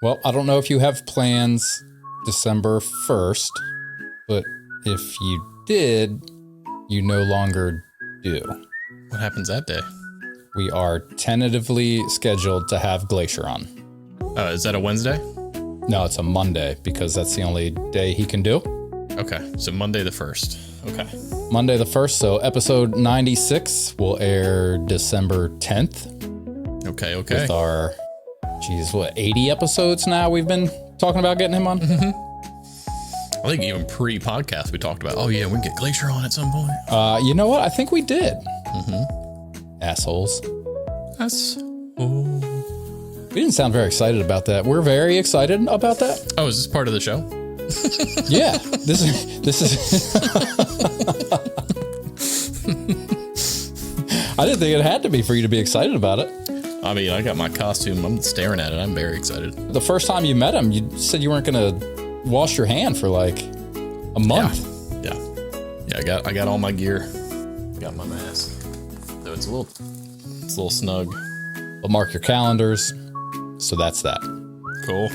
Well, I don't know if you have plans December 1st, but if you did, you no longer do. What happens that day? We are tentatively scheduled to have Glacier on. Is that a Wednesday? No, it's a Monday because that's the only day he can do. Okay, so Monday the 1st. Okay. Monday the 1st, so episode 96 will air December 10th. Okay. With our, 80 episodes now we've been talking about getting him on? Mm-hmm. I think even pre-podcast we talked about, we can get Glacier on at some point. You know what? I think we did. Mm-hmm. Assholes. We didn't sound very excited about that. We're very excited about that. Oh, is this part of the show? Yeah, this is. I didn't think it had to be for you to be excited about it. I mean, I got my costume. I'm staring at it. I'm very excited. The first time you met him, you said you weren't going to wash your hand for like a month. Yeah. I got all my gear. Got my mask. So it's a little snug. We'll mark your calendars. So that's that. Cool.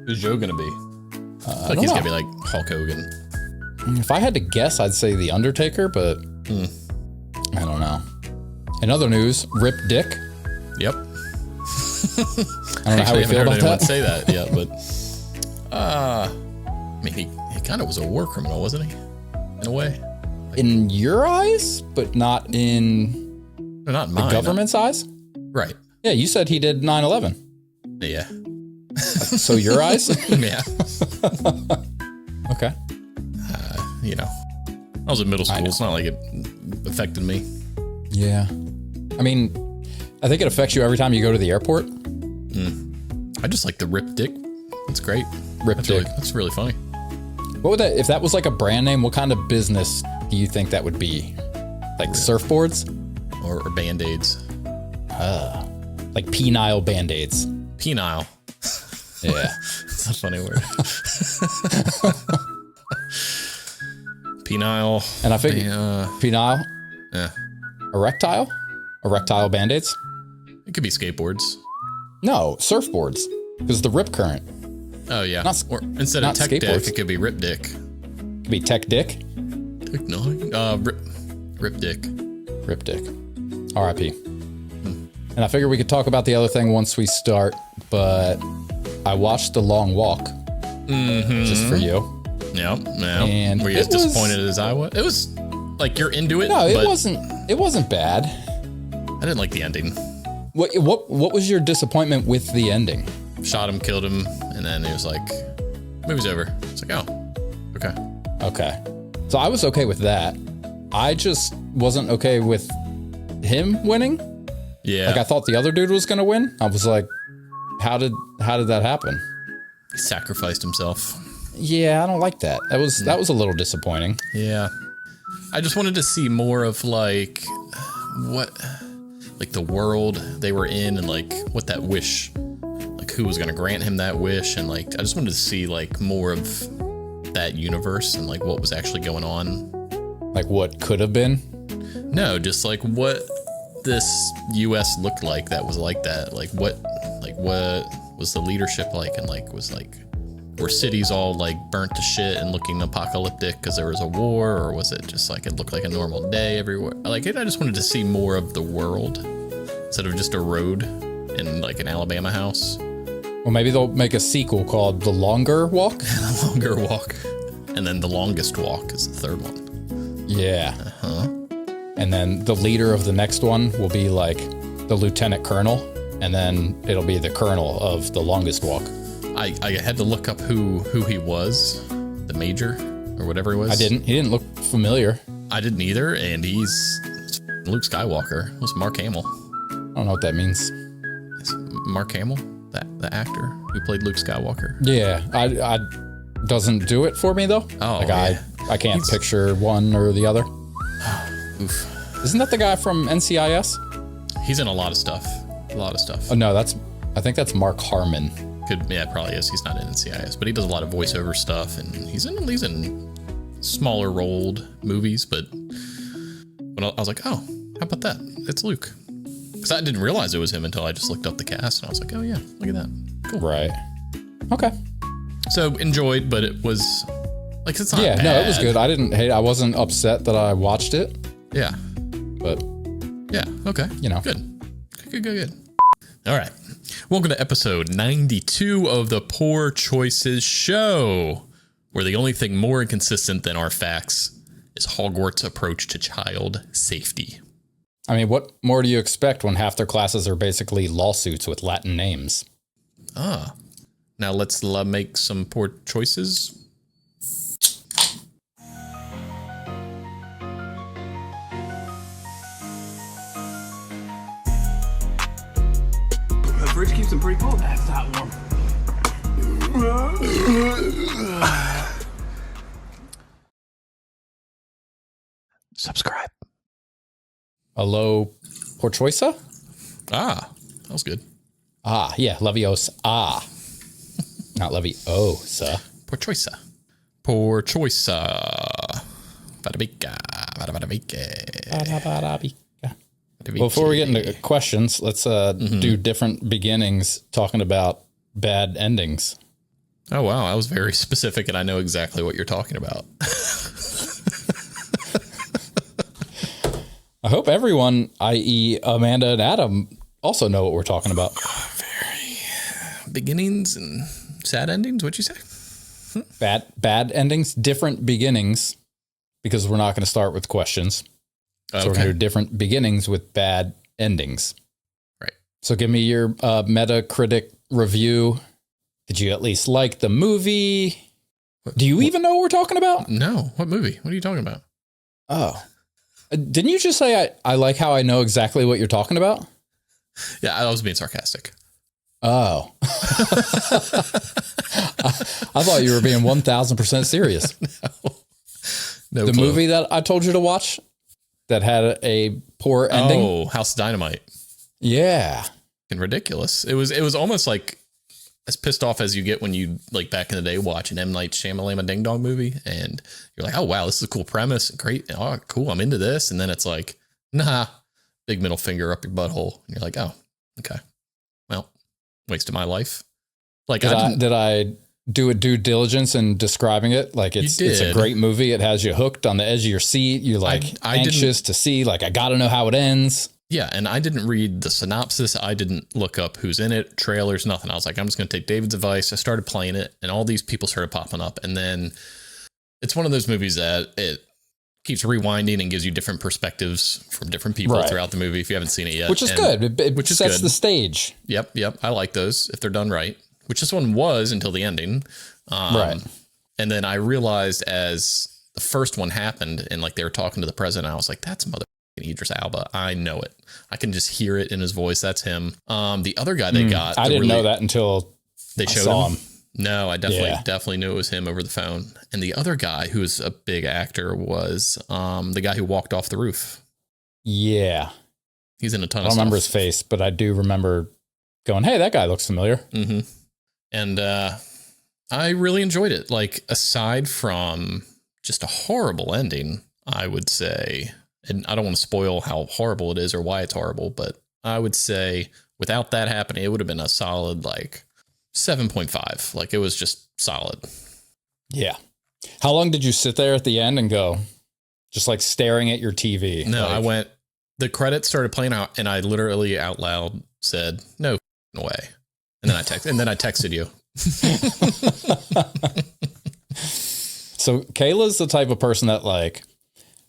Who's Joe gonna be? He's gonna be like Hulk Hogan. If I had to guess, I'd say The Undertaker, but I don't know. In other news, Rip Dick. Yep. I don't know how we feel about that. Say that yet, but I mean, he kind of was a war criminal, wasn't he? In a way. In your eyes, but not in not the government's eyes. Right. Yeah, you said he did 9/11. Yeah. So your eyes? Yeah. Okay. I was in middle school. It's not like it affected me. Yeah. I mean, I think it affects you every time you go to the airport. I just like the Rip Dick. That's great. Dick. That's really funny. What would that, if that was like a brand name, what kind of business do you think that would be? Like surfboards? Or Band-Aids. Like penile Band-Aids. Penile. Yeah. That's a funny word. Penile. And I figured penile. Yeah. Erectile Band-Aids. It could be skateboards. No, surfboards. Because the rip current. Oh yeah. Or instead of tech skateboards. dick, it could be Rip Dick. It could be tech dick. No. Rip Dick. Rip Dick. R.I.P. And I figure we could talk about the other thing once we start, but I watched The Long Walk just for you. Yeah. And were you as disappointed as I was? It was like you're into it. No, it wasn't bad. I didn't like the ending. What was your disappointment with the ending? Shot him, killed him, and then it was like, movie's over. It's like, oh, okay. Okay. So I was okay with that. I just wasn't okay with him winning. Yeah. Like I thought the other dude was gonna win. I was like, how did that happen? He sacrificed himself. Yeah, I don't like that. That was a little disappointing. Yeah. I just wanted to see more of like the world they were in and like what that wish, like who was gonna grant him that wish, and like I just wanted to see like more of that universe and like what was actually going on. Like what could have been? No, just like what this US looked like that was like that. Like what was the leadership like, and like was like were cities all like burnt to shit and looking apocalyptic because there was a war, or was it just like it looked like a normal day everywhere? Like I just wanted to see more of the world instead of just a road in like an Alabama house. Well, maybe they'll make a sequel called The Longer Walk. The Longer Walk. And then The Longest Walk is the third one. Yeah. And then the leader of the next one will be like the lieutenant colonel, and then it'll be the colonel of The Longest Walk. I had to look up who he was, the major or whatever he was. I didn't. He didn't look familiar. I didn't either, and it's Luke Skywalker. It was Mark Hamill. I don't know what that means. It's Mark Hamill, the actor who played Luke Skywalker. Yeah, I doesn't do it for me though. Oh, like yeah. I can't picture one or the other. Oof. Isn't that the guy from NCIS? He's in a lot of stuff. Oh no, I think that's Mark Harmon. Yeah, it probably is. He's not in NCIS, but he does a lot of voiceover stuff, and he's in smaller rolled movies. But when I was like, oh, how about that? It's Luke. Because I didn't realize it was him until I just looked up the cast, and I was like, oh yeah, look at that. Cool. Right. Okay. So enjoyed, but it was like, it's not bad. No, it was good. I didn't hate. I wasn't upset that I watched it. Yeah. But yeah. Okay. Good. All right. Welcome to episode 92 of the Poor Choices Show, where the only thing more inconsistent than our facts is Hogwarts' approach to child safety. I mean, what more do you expect when half their classes are basically lawsuits with Latin names? Now let's make some poor choices. The fridge keeps them pretty cold. That's not warm. Subscribe. Hello, Porchoisa? That was good. Yeah, Leviosa. Not Leviosa. Poor choice. Poor choice. Bada bika. Before we get into questions, let's do different beginnings talking about bad endings. Oh, wow. That was very specific, and I know exactly what you're talking about. I hope everyone, i.e. Amanda and Adam, also know what we're talking about. Very beginnings and sad endings. What'd you say? Bad endings, different beginnings, because we're not going to start with questions. So we're going to do different beginnings with bad endings. Right. So give me your Metacritic review. Did you at least like the movie? Do you even know what we're talking about? No. What movie? What are you talking about? Oh. Didn't you just say I like how I know exactly what you're talking about? Yeah, I was being sarcastic. Oh. I thought you were being 1,000% serious. No the clue. movie that I told you to watch that had a poor ending. Oh, House of Dynamite. Yeah. And ridiculous. It was almost like as pissed off as you get when you, like, back in the day, watch an M. Night Shyamalan Ding Dong movie and you're like, oh, wow, this is a cool premise. Great. Oh, cool. I'm into this. And then it's like, nah, big middle finger up your butthole. And you're like, oh, okay. Well, waste of my life. Like, did I do a due diligence in describing it? Like, it's a great movie. It has you hooked on the edge of your seat. You're like anxious to see, like, I got to know how it ends. Yeah, and I didn't read the synopsis. I didn't look up who's in it, trailers, nothing. I was like, I'm just going to take David's advice. I started playing it, and all these people started popping up. And then it's one of those movies that it keeps rewinding and gives you different perspectives from different people throughout the movie if you haven't seen it yet. Which is good. It sets the stage. Yep. I like those if they're done right, which this one was until the ending. Right. And then I realized as the first one happened and, like, they were talking to the president, I was like, that's Idris Elba. I know it. I can just hear it in his voice. That's him. The other guy they got. I didn't know that until they showed him. No, I definitely knew it was him over the phone. And the other guy, who's a big actor, was the guy who walked off the roof. Yeah. He's in a ton of stuff. I don't remember his stuff. face, but I do remember going, hey, that guy looks familiar. Mm-hmm. And I really enjoyed it. Like, aside from just a horrible ending, I would say, and I don't want to spoil how horrible it is or why it's horrible, but I would say without that happening, it would have been a solid, like, 7.5. Like, it was just solid. Yeah. How long did you sit there at the end and go, just like staring at your TV? No, like, the credits started playing out and I literally out loud said, no way. And then I texted you. So Kayla's the type of person that, like,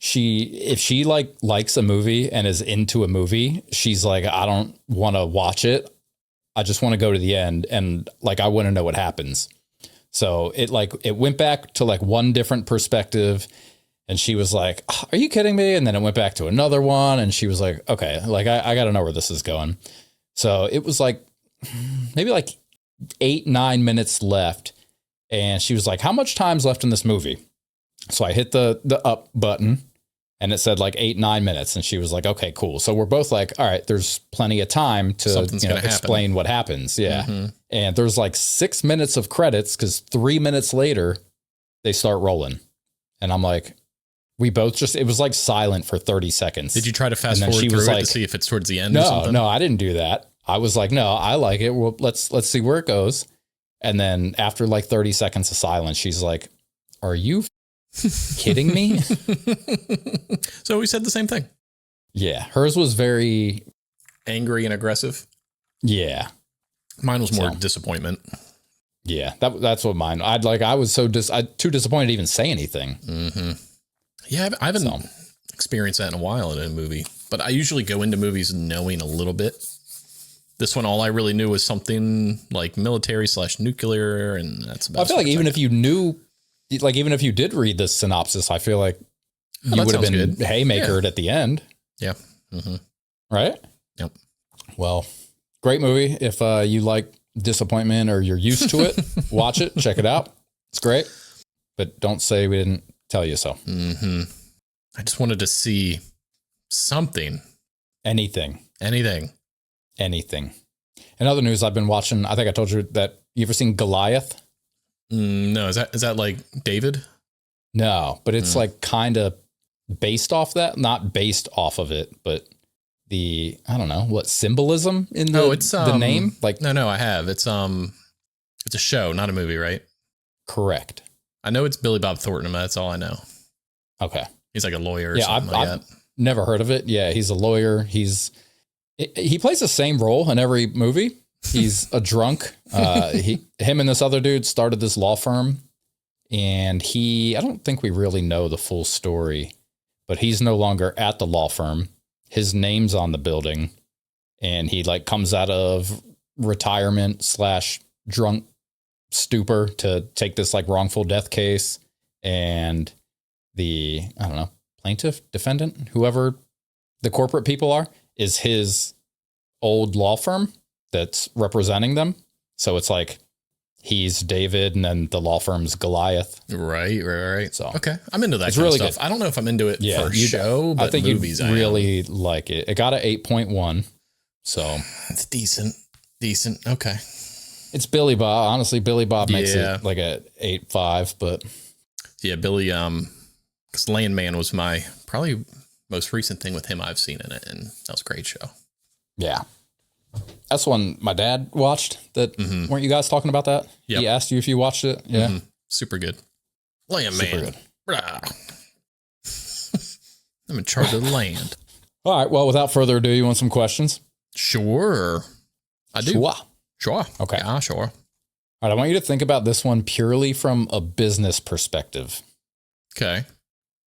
if she likes a movie and is into a movie, she's like, I don't want to watch it. I just want to go to the end. And, like, I want to know what happens. So it went back to, like, one different perspective and she was like, are you kidding me? And then it went back to another one. And she was like, okay, like, I got to know where this is going. So it was like maybe like 8-9 minutes left. And she was like, how much time's left in this movie? So I hit the up button and it said like 8-9 minutes. And she was like, okay, cool. So we're both like, all right, there's plenty of time to explain what happens. Yeah. Mm-hmm. And there's like 6 minutes of credits because 3 minutes later they start rolling. And I'm like, we both just, it was like silent for 30 seconds. Did you try to fast forward through it to see if it's towards the end or something? No, I didn't do that. I was like, no, I like it. Well, let's see where it goes. And then after like 30 seconds of silence, she's like, are you kidding me? So we said the same thing. Yeah. Hers was very Angry and aggressive. Yeah. Mine was more disappointment. Yeah. That's what mine. I was too disappointed to even say anything. Mm-hmm. Yeah. I haven't experienced that in a while in a movie, but I usually go into movies knowing a little bit. This one, all I really knew was something like military/nuclear, and that's about. I feel like even if you knew, like even if you did read the synopsis, I feel like you would have been haymakered at the end. Yeah. Mm-hmm. Right? Yep. Well, great movie. If you like disappointment or you're used to it, watch it, check it out. It's great. But don't say we didn't tell you so. Mm-hmm. I just wanted to see something. Anything. In other news, I've been watching, I think I told you that, you ever seen Goliath? No, is that like David? No, but it's like kind of based off that, not based off of it, but the, I don't know, what symbolism in the name? Like, no, I have. It's a show, not a movie, right? Correct. I know it's Billy Bob Thornton. That's all I know. Okay. He's like a lawyer or something like that. Never heard of it. Yeah, he's a lawyer. He plays the same role in every movie. He's a drunk. Him and this other dude started this law firm, and I don't think we really know the full story, but he's no longer at the law firm. His name's on the building, and he like comes out of retirement / drunk stupor to take this like wrongful death case, and the, I don't know, plaintiff, defendant, whoever the corporate people are, is his old law firm that's representing them. So it's like he's David and then the law firm's Goliath. Right. So okay, I'm into that it's kind really of stuff. good. I don't know if I'm into it for show, but I think movies you really like it. It got an 8.1. So it's decent. Okay. It's Billy Bob. Honestly, Billy Bob makes it like a 8.5, but yeah, Billy, because Landman was my probably most recent thing with him I've seen in it, and that was a great show. Yeah. That's one my dad watched. That weren't you guys talking about that? Yep. He asked you if you watched it. Yeah. Mm-hmm. Super good. Landman. I'm in charge of the land. All right. Well, without further ado, you want some questions? Sure. I do. Sure. Okay. Yeah, sure. All right. I want you to think about this one purely from a business perspective. Okay.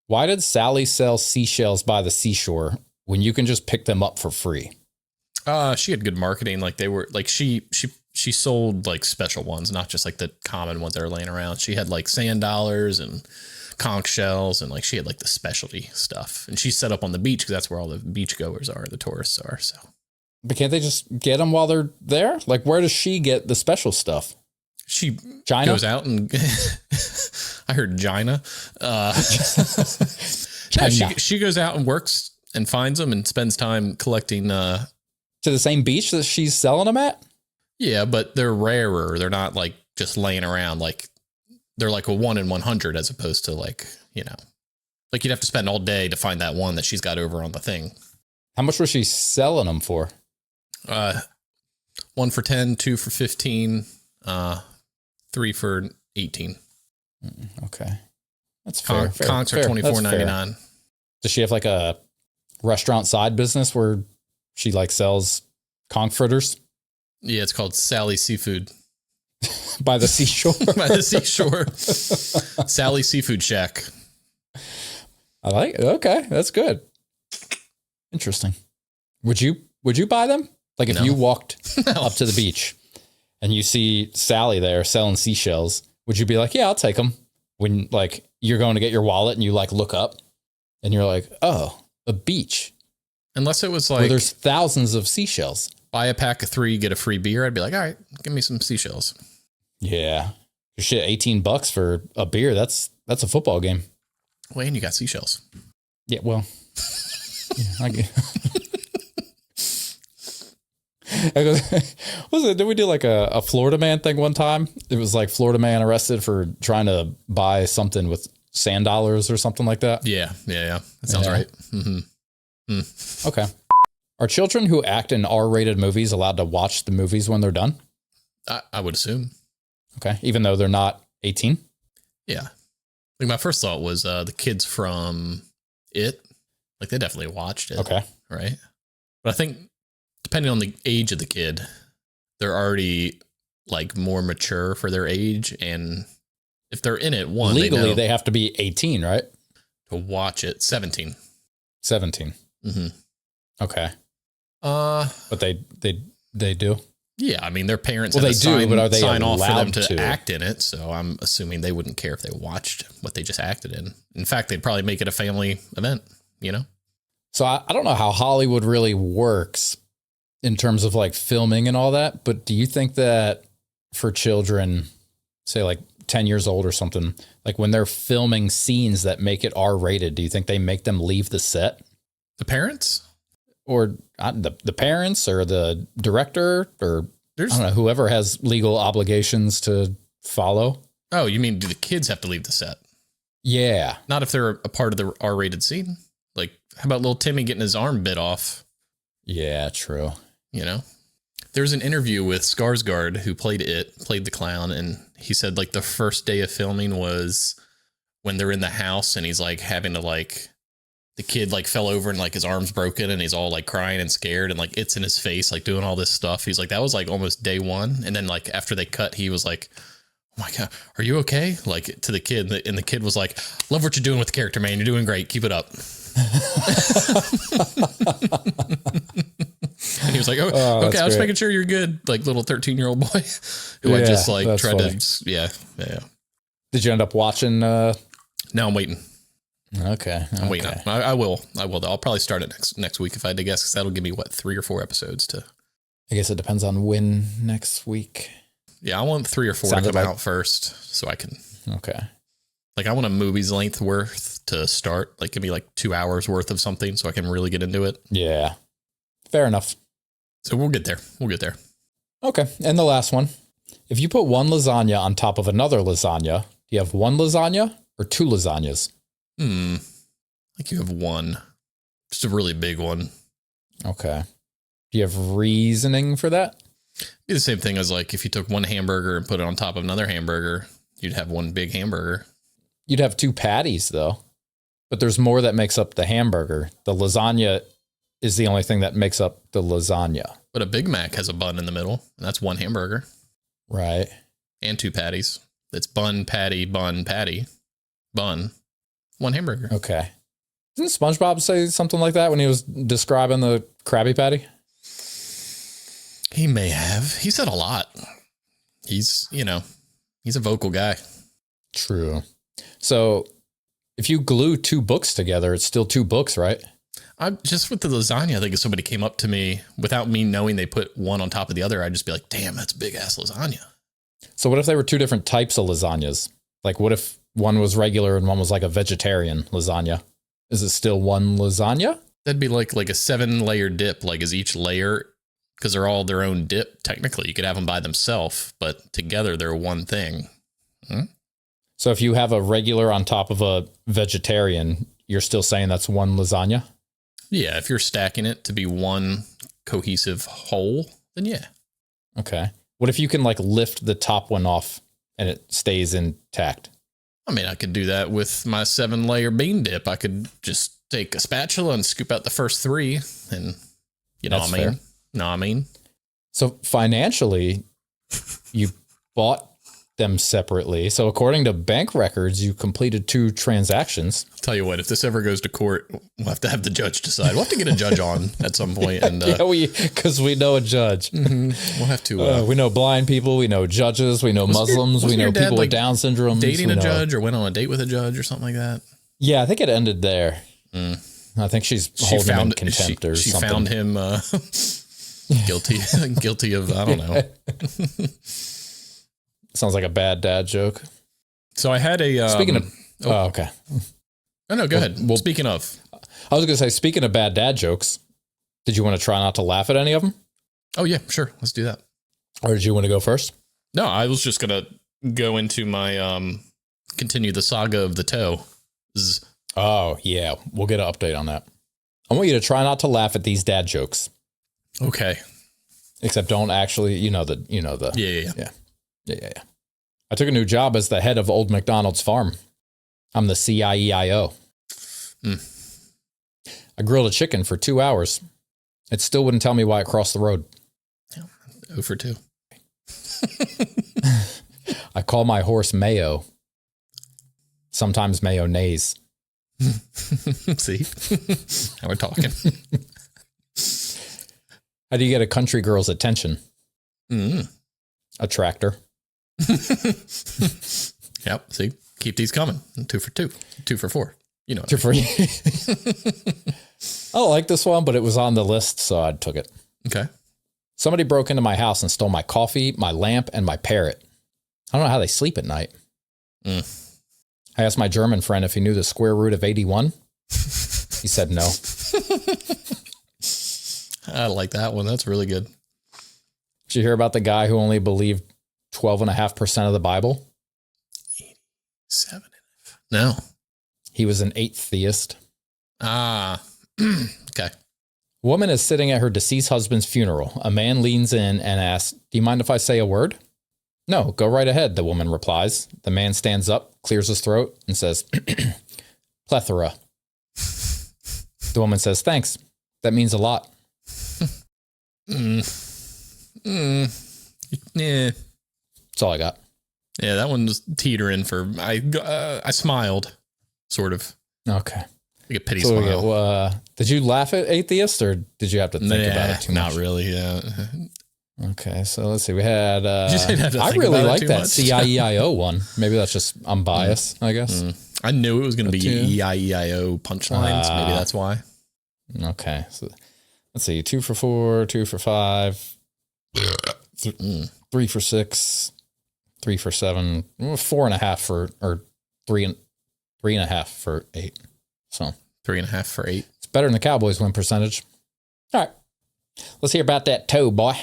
Why did Sally sell seashells by the seashore when you can just pick them up for free? She had good marketing. Like they were like, she sold like special ones, not just like the common ones that are laying around. She had like sand dollars and conch shells, and like she had like the specialty stuff. And she set up on the beach because that's where all the beach goers are, the tourists are. So, but can't they just get them while they're there? Like, where does she get the special stuff? She China? Goes out and I heard China. China. She goes out and works and finds them and spends time collecting. To the same beach that she's selling them at? Yeah, but they're rarer. They're not like just laying around. Like they're like a 1 in 100 as opposed to like, like you'd have to spend all day to find that one that she's got over on the thing. How much was she selling them for? 1 for 10, 2 for 15, 3 for 18. Okay. That's fair. Conchs are $24.99. Does she have like a restaurant side business where she like sells conch fritters? Yeah, it's called Sally Seafood. By the seashore? By the seashore. Sally Seafood Shack. I like it. Okay, that's good. Interesting. Would you buy them? Like if you walked up to the beach and you see Sally there selling seashells, would you be like, yeah, I'll take them? When like you're going to get your wallet and you like look up and you're like, oh, a beach. Unless it was like, where there's thousands of seashells. Buy a pack of 3, get a free beer. I'd be like, all right, give me some seashells. Yeah. Shit, $18 for a beer. That's a football game. Well, and you got seashells. Yeah, well. Yeah, I get. Did we do like a Florida man thing one time? It was like Florida man arrested for trying to buy something with sand dollars or something like that. Yeah. That sounds right. Mm-hmm. Okay. Are children who act in R-rated movies allowed to watch the movies when they're done? I would assume. Okay. Even though they're not 18? Yeah. Like my first thought was the kids from It. Like they definitely watched it. Okay. Right. But I think depending on the age of the kid, they're already like more mature for their age. And if they're in it, legally, they have to be 18, right? To watch it. 17. 17. Mm-hmm. Okay. But they do? Yeah, I mean, their parents well, had they to sign, do, but are they sign off for them allowed to act in it. So I'm assuming they wouldn't care if they watched what they just acted in. In fact, they'd probably make it a family event, you know? So I don't know how Hollywood really works in terms of like filming and all that, but do you think that for children, say like 10 years old or something, like when they're filming scenes that make it R-rated, do you think they make them leave the set? The parents? Or the parents or the director or I don't know, whoever has legal obligations to follow. Oh, you mean do the kids have to leave the set? Yeah. Not if they're a part of the R-rated scene. Like, how about little Timmy getting his arm bit off? Yeah, true. You know? There's an interview with Skarsgård who played the clown, and he said like the first day of filming was when they're in the house and he's like having to like the kid like fell over and like his arm's broken and he's all like crying and scared and like it's in his face, like doing all this stuff. He's like, that was like almost day one. And then like after they cut, he was like, oh my God, are you okay? Like to the kid. And the kid was like, love what you're doing with the character, man. You're doing great. Keep it up. And he was like, oh okay, I was making sure you're good. Like little 13-year-old boy who I just like tried funny. Yeah. Did you end up watching? No, I'm waiting. Okay. I'm waiting. I will. I'll probably start it next week if I had to guess, because that'll give me 3 or 4 episodes to. I guess it depends on when next week. Yeah, I want 3 or 4 to come out first so I can. Okay. Like I want a movie's length worth to start. Like give me like 2 hours worth of something so I can really get into it. Yeah. Fair enough. So we'll get there. Okay. And the last one. If you put one lasagna on top of another lasagna, do you have one lasagna or 2 lasagnas? Like you have one. Just a really big one. Okay. Do you have reasoning for that? It'd be the same thing as like if you took one hamburger and put it on top of another hamburger, you'd have one big hamburger. You'd have 2 patties though. But there's more that makes up the hamburger. The lasagna is the only thing that makes up the lasagna. But a Big Mac has a bun in the middle, and that's one hamburger. Right. And 2 patties. That's bun, patty, bun, patty. Bun. 1 hamburger. Okay. Didn't SpongeBob say something like that when he was describing the Krabby Patty? He may have. He said a lot. He's a vocal guy. True. So if you glue 2 books together, it's still 2 books, right? I'm just with the lasagna. I think if somebody came up to me without me knowing they put one on top of the other, I'd just be like, damn, that's big ass lasagna. So what if they were 2 different types of lasagnas? Like what if one was regular and one was like a vegetarian lasagna? Is it still one lasagna? That'd be like a 7-layer dip. Like is each layer, because they're all their own dip. Technically, you could have them by themselves, but together they're one thing. So if you have a regular on top of a vegetarian, you're still saying that's one lasagna? Yeah, if you're stacking it to be one cohesive whole, then yeah. Okay. What if you can like lift the top one off and it stays intact? I mean, I could do that with my 7-layer bean dip. I could just take a spatula and scoop out the first 3 and you know That's what I mean? fair. Know what I mean? So financially, you bought them separately. So according to bank records, you completed 2 transactions. I'll tell you what, if this ever goes to court, we'll have to have the judge decide. We'll have to get a judge on at some point. And yeah, because we know a judge. Mm-hmm. We'll have to. We know blind people. We know judges. We know Muslims. We know people with Down syndrome. Dating a judge or went on a date with a judge or something like that. Yeah, I think it ended there. I think she holding him in contempt or she something. Found him guilty of, I don't know. Sounds like a bad dad joke. So I had a... Speaking of... Oh, okay. Oh, no, go ahead. Well, speaking of... I was going to say, speaking of bad dad jokes, did you want to try not to laugh at any of them? Oh, yeah, sure. Let's do that. Or did you want to go first? No, I was just going to go into my... continue the saga of the toe. Oh, yeah. We'll get an update on that. I want you to try not to laugh at these dad jokes. Okay. Except don't actually... You know the... Yeah. Yeah. I took a new job as the head of Old McDonald's farm. I'm the CIEIO. I grilled a chicken for 2 hours. It still wouldn't tell me why it crossed the road. 0 for 2. I call my horse Mayo. Sometimes mayonnaise. See? Now we're talking. How do you get a country girl's attention? A tractor. Yep. See? Keep these coming. 2 for 2. 2 for 4. You know what 2 for I don't like this one, but it was on the list, so I took it. Okay. Somebody broke into my house and stole my coffee, my lamp, and my parrot. I don't know how they sleep at night. I asked my German friend if he knew the square root of 81. He said no. I like that one. That's really good. Did you hear about the guy who only believed 12.5% of the Bible? 7. No. He was an atheist. Ah. Okay. A woman is sitting at her deceased husband's funeral. A man leans in and asks, "Do you mind if I say a word?" "No, go right ahead," the woman replies. The man stands up, clears his throat, and says, "Plethora." The woman says, "Thanks. That means a lot." Yeah. That's all I got. Yeah, that one was teetering for, I smiled, sort of. Okay. Like a pity So smile. did you laugh at atheist or did you have to think about it too much? Not really, yeah. Okay, so let's see. We had, just didn't have to I think really about it like too that much. CIEIO one. Maybe that's just, I'm biased, I guess. I knew it was going to be Two. EIEIO punchlines. Maybe that's why. Okay, so let's see. 2 for 4, 2 for 5, 3 for 6, 3 for 7, 4.5 for, or 3.5 for 8. So 3.5 for 8. it's better than the Cowboys win percentage. All right, let's hear about that toe, boy,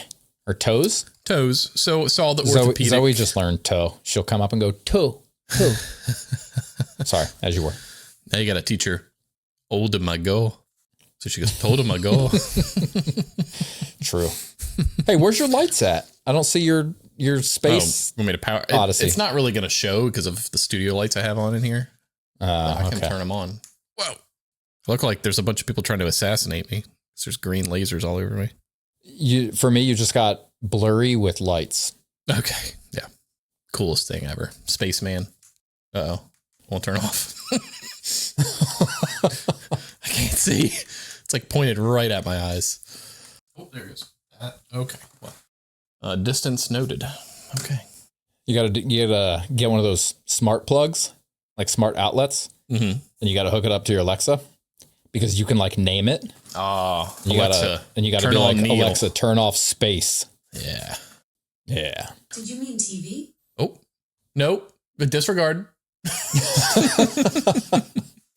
or toes. Toes. So saw the orthopedic. Zoe just learned toe. She'll come up and go toe. Sorry, as you were. Now you got to teach her old my go. So she goes, told him my go. True. Hey, where's your lights at? I don't see your space. Want me to power? Odyssey. It's not really going to show because of the studio lights I have on in here. I can turn them on. Whoa. I look like there's a bunch of people trying to assassinate me. There's green lasers all over me. For me, you just got blurry with lights. Okay. Yeah. Coolest thing ever. Spaceman. Uh-oh. Won't turn off. I can't see. It's like pointed right at my eyes. Oh, there it is. Okay. Well, distance noted. Okay. You gotta get one of those smart plugs, like smart outlets, and you gotta hook it up to your Alexa because you can like name it. Oh, You gotta be like, Alexa, turn off space. Yeah. Yeah. Did you mean TV? Oh, nope. Disregard.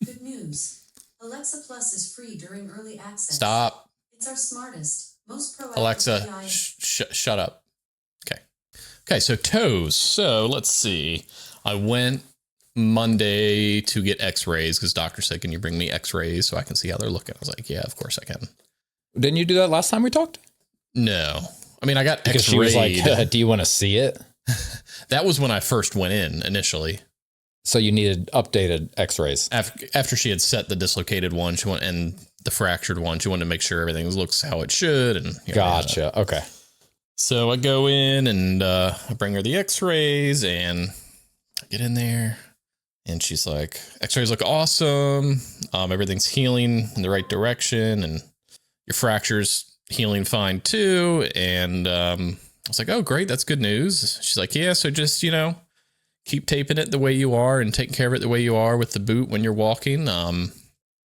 Good news. Alexa Plus is free during early access. Stop. It's our smartest, most proactive Alexa, AI. shut up. Okay, so toes. So let's see. I went Monday to get x-rays because doctor said, "Can you bring me x-rays so I can see how they're looking?" I was like, "Yeah, of course I can." Didn't you do that last time we talked? No. I mean, I got Because she was like, "Do you want to see it?" That was when I first went in initially. So you needed updated x-rays. After she had set the dislocated one, and the fractured one, she wanted to make sure everything looks how it should. And Gotcha. Okay. So I go in and I bring her the x-rays and I get in there and she's like, "X-rays look awesome. Everything's healing in the right direction and your fracture's healing fine too." And I was like, "Oh, great. That's good news." She's like, "Yeah, so just, keep taping it the way you are and taking care of it the way you are with the boot when you're walking.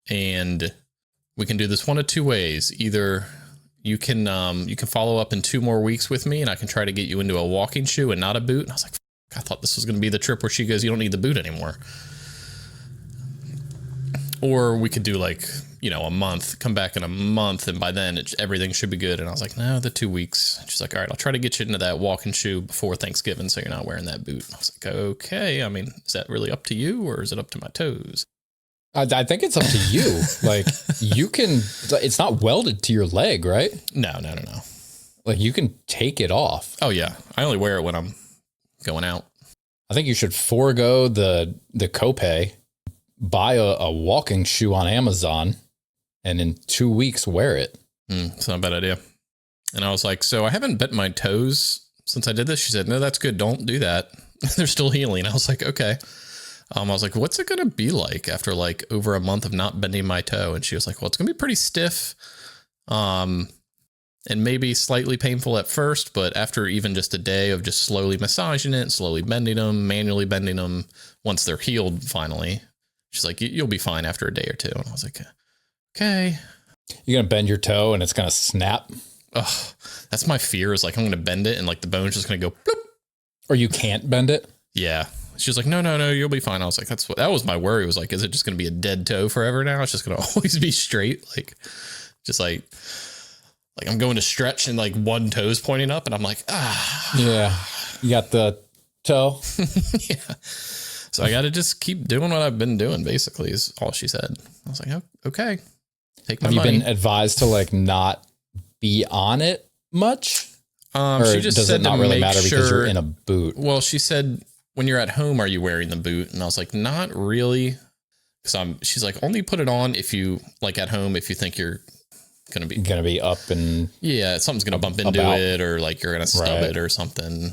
And we can do this one of two ways. Either you can follow up in 2 more weeks with me and I can try to get you into a walking shoe and not a boot." And I was like, I thought this was going to be the trip where she goes, "You don't need the boot anymore." Or we could do like, a month, come back in a month. And by then everything should be good. And I was like, "No, the 2 weeks." She's like, "All right, I'll try to get you into that walking shoe before Thanksgiving. So you're not wearing that boot." And I was like, "Okay. I mean, is that really up to you or is it up to my toes?" I think it's up to you. Like you can, it's not welded to your leg, right? No. Like you can take it off. Oh yeah. I only wear it when I'm going out. I think you should forego the copay, buy a walking shoe on Amazon, and in 2 weeks wear it. It's not a bad idea. And I was like, so I haven't bent my toes since I did this. She said, no, that's good. Don't do that. They're still healing. I was like, okay. I was like, what's it going to be like after like over a month of not bending my toe? And she was like, well, it's going to be pretty stiff. And maybe slightly painful at first, but after even just a day of just slowly massaging it, slowly bending them, manually bending them, once they're healed finally, she's like, you'll be fine after a day or two. And I was like, okay. You're going to bend your toe and it's going to snap? Oh, that's my fear, is like I'm going to bend it and like the bone's just going to go bloop. Or you can't bend it? Yeah. She was like, no, you'll be fine. I was like, that was my worry, was like, is it just going to be a dead toe forever now? It's just going to always be straight. Like, just like I'm going to stretch and like one toe's pointing up and I'm like, Yeah. You got the toe? Yeah. So I got to just keep doing what I've been doing, basically, is all she said. I was like, oh, okay. Take my money. Have you been advised to like not be on it much? Or she just does said it not to really make matter sure, because you're in a boot? Well, she said, when you're at home, are you wearing the boot? And I was like, not really. She's like, only put it on if you like at home, if you think you're going to be up and something's going to bump into it, or like you're going to stub it or something. I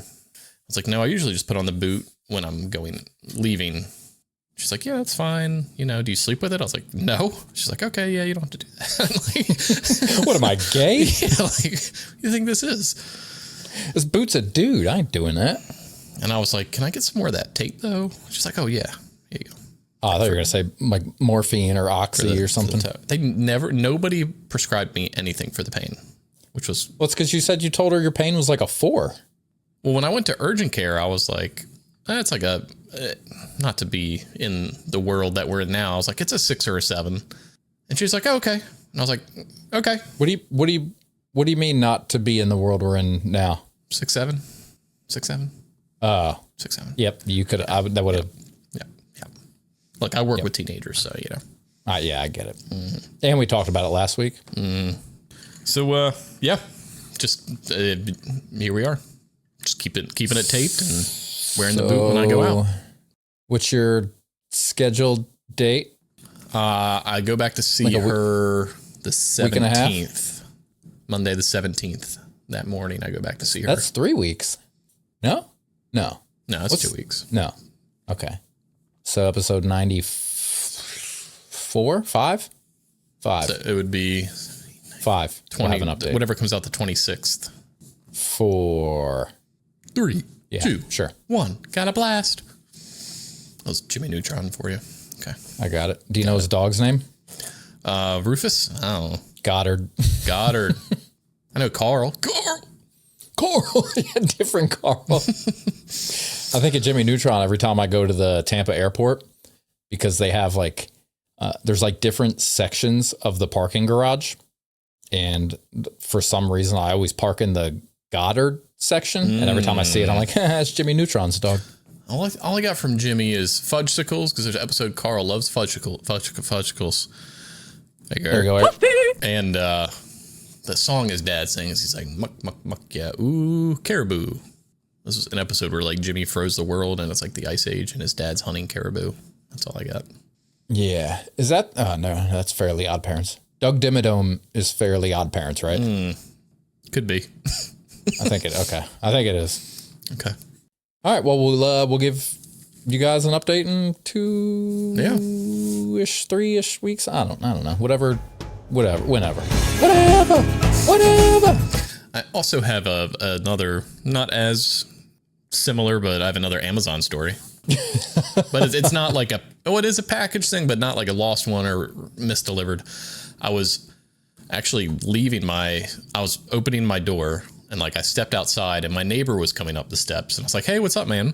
was like, no, I usually just put on the boot when I'm leaving. She's like, yeah, that's fine. You know, do you sleep with it? I was like, no. She's like, okay, yeah, you don't have to do that. Like, what am I, gay? Yeah, like, you think this is? This boot's a dude. I ain't doing that. And I was like, can I get some more of that tape though? She's like, oh yeah, here you go. Oh, I thought you were going to say like morphine or oxy or something. Nobody prescribed me anything for the pain, which was... Well, it's because you said you told her your pain was like a 4. Well, when I went to urgent care, I was like, it's like a, not to be in the world that we're in now. I was like, it's a 6 or a 7. And she was like, oh, okay. And I was like, okay. What do you mean not to be in the world we're in now? 6, 7. 6, 7. 6, 7. Yep. You could, that would have. Yeah. Look, I work with teenagers, so, you know. Yeah, I get it. Mm-hmm. And we talked about it last week. So, yeah, just here we are. Just keeping it taped and wearing the boot when I go out. What's your scheduled date? I go back to see her the 17th. Monday the 17th. That morning I go back to see her. That's 3 weeks. No, it's 2 weeks. No. Okay. So episode 94, 5? 5. So it would be 5. 20, we'll have an update. Whatever comes out the 26th. 4. 3, 2, sure. 1. Got a blast. That was Jimmy Neutron for you. Okay. I got it. Do you know his dog's name? Rufus? I don't know. Goddard. I know Carl. Carl. Yeah, different Carl. I think of Jimmy Neutron every time I go to the Tampa airport, because they have like, there's like different sections of the parking garage. And for some reason, I always park in the Goddard section. And every time I see it, I'm like, it's Jimmy Neutron's dog. All I got from Jimmy is fudgesicles, because there's an episode Carl loves fudgesicles. There you go. And the song his dad sings, he's like, muck, muck, muck, yeah, ooh, caribou. This was an episode where like Jimmy froze the world and it's like the Ice Age and his dad's hunting caribou. That's all I got. Yeah. Is that, no, that's Fairly Odd Parents. Doug Dimmadome is Fairly Odd Parents, right? Could be. I think it is. Okay. All right. Well, we'll give you guys an update in 2-ish, 3-ish weeks. I don't know. Whatever. I also have another, not as similar, but I have another Amazon story. But it's not like it is a package thing, but not like a lost one or misdelivered. I was actually I was opening my door and like I stepped outside and my neighbor was coming up the steps and I was like, hey, what's up, man?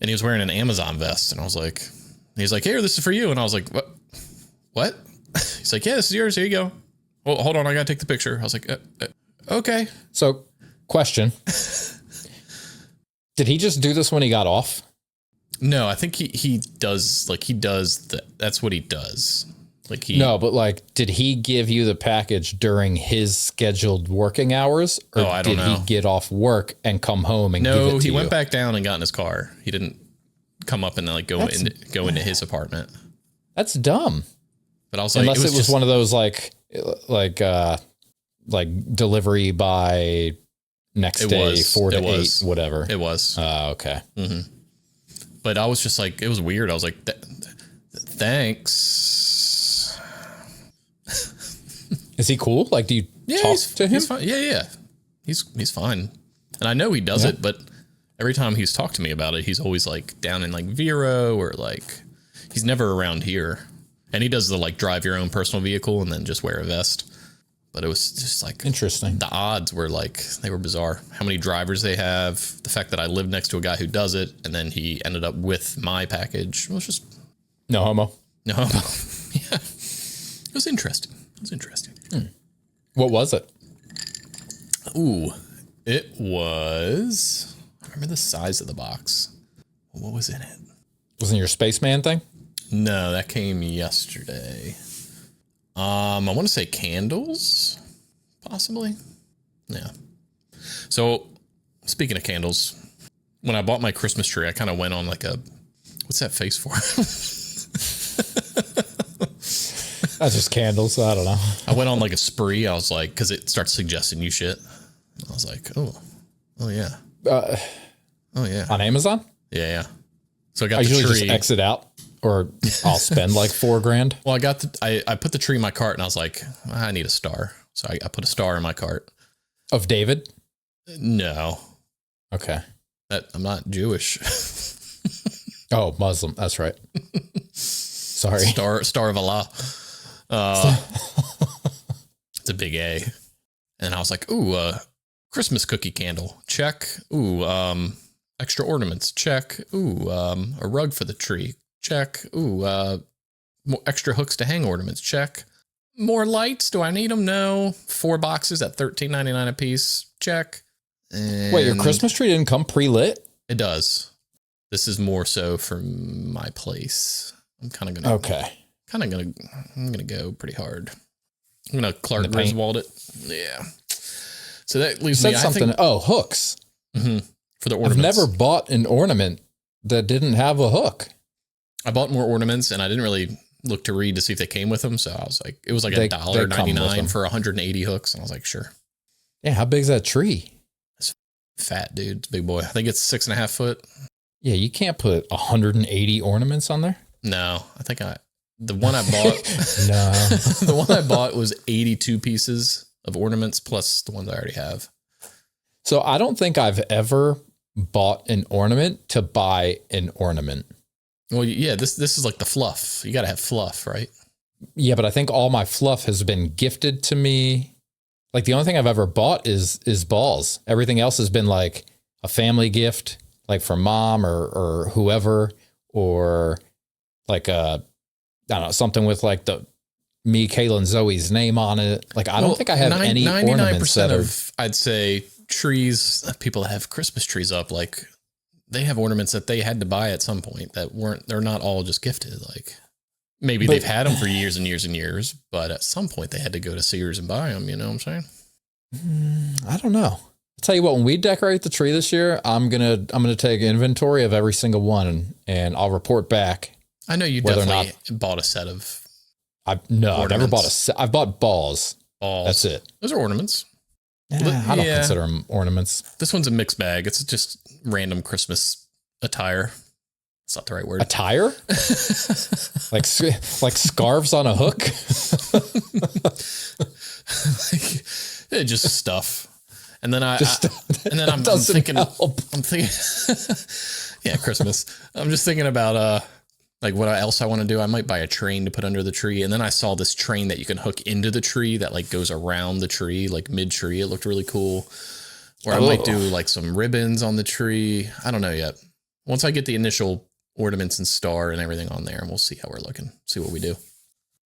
And he was wearing an Amazon vest and I was like, he's like, here, this is for you. And I was like, what? He's like, yeah, this is yours. Here you go. Well, hold on. I got to take the picture. I was like, okay. So question, did he just do this when he got off? No, I think he does that's what he does. Like No, but like, did he give you the package during his scheduled working hours? Or I don't did know. he get off work and come home and give it No, to he you? went back down and got in his car. He didn't come up and like go into his apartment. That's dumb. But I was like, Unless it was just one of those like delivery by next day, 4 to 8, whatever. It was. Okay. But I was just like, it was weird. I was like, thanks. Is he cool? Like, do you talk to him? He's fine. Yeah. He's fine. And I know he does it, but every time he's talked to me about it, he's always like down in like Vero or like, he's never around here. And he does the like drive your own personal vehicle and then just wear a vest. But it was just like interesting. The odds were like, they were bizarre. How many drivers they have, the fact that I live next to a guy who does it, and then he ended up with my package. It was just no homo. No homo. Yeah. It was interesting. What was it? Ooh, it was, I remember the size of the box. What was in it? Wasn't your spaceman thing? No, that came yesterday. I want to say candles, possibly. Yeah. So, speaking of candles, when I bought my Christmas tree, I kind of went on like a, what's that face for? That's just candles. I don't know. I went on like a spree. I was like, because it starts suggesting you shit. I was like, oh yeah. Oh yeah. On Amazon? Yeah. So I got I the usually tree. just exit out, or I'll spend like $4,000. Well, I put the tree in my cart and I was like, I need a star. So I put a star in my cart. Of David? No. Okay. I'm not Jewish. Oh, Muslim. That's right. Sorry. Star of Allah. It's a big A. And I was like, ooh, Christmas cookie candle. Check. Ooh, extra ornaments. Check. Ooh, a rug for the tree. Check. Ooh, more extra hooks to hang ornaments. Check. More lights. Do I need them? No. 4 boxes at $13.99 a piece. Check. And wait, your Christmas tree didn't come pre-lit? It does. This is more so for my place. I'm kind of gonna. Okay. I'm gonna go pretty hard. I'm gonna Clark Griswold it. Yeah. So that leaves you me. said something. Hooks. For the ornaments. I've never bought an ornament that didn't have a hook. I bought more ornaments, and I didn't really look to read to see if they came with them. So I was like, it was like $1.99 for 180 hooks, and I was like, sure. Yeah, how big is that tree? It's fat, dude. It's a big boy. I think it's 6.5 foot. Yeah, you can't put 180 ornaments on there. No, the one I bought. No, the one I bought was 82 pieces of ornaments plus the ones I already have. So I don't think I've ever bought an ornament to buy an ornament. Well, yeah, this is like the fluff. You got to have fluff, right? Yeah, but I think all my fluff has been gifted to me. Like the only thing I've ever bought is balls. Everything else has been like a family gift, like from mom or whoever, or like I don't know, something with like me, Kayla, and Zoe's name on it. Like I don't think I have any ornaments that are. I'd say trees. People that have Christmas trees up, like they have ornaments that they had to buy at some point they're not all just gifted. Like maybe they've had them for years and years and years, but at some point they had to go to Sears and buy them. You know what I'm saying? I don't know. I'll tell you what, when we decorate the tree this year, I'm gonna take inventory of every single one and I'll report back. I know you definitely bought a set of. I've never bought a set. I've bought balls. That's it. Those are ornaments. Yeah, I don't consider them ornaments. This one's a mixed bag. It's just random Christmas attire. It's not the right word. Attire? like scarves on a hook? Just stuff. And then I'm thinking, yeah, Christmas. I'm just thinking about like what else I want to do. I might buy a train to put under the tree. And then I saw this train that you can hook into the tree that like goes around the tree, like mid tree. It looked really cool. Or I might do like some ribbons on the tree. I don't know yet. Once I get the initial ornaments and star and everything on there, and we'll see how we're looking, see what we do.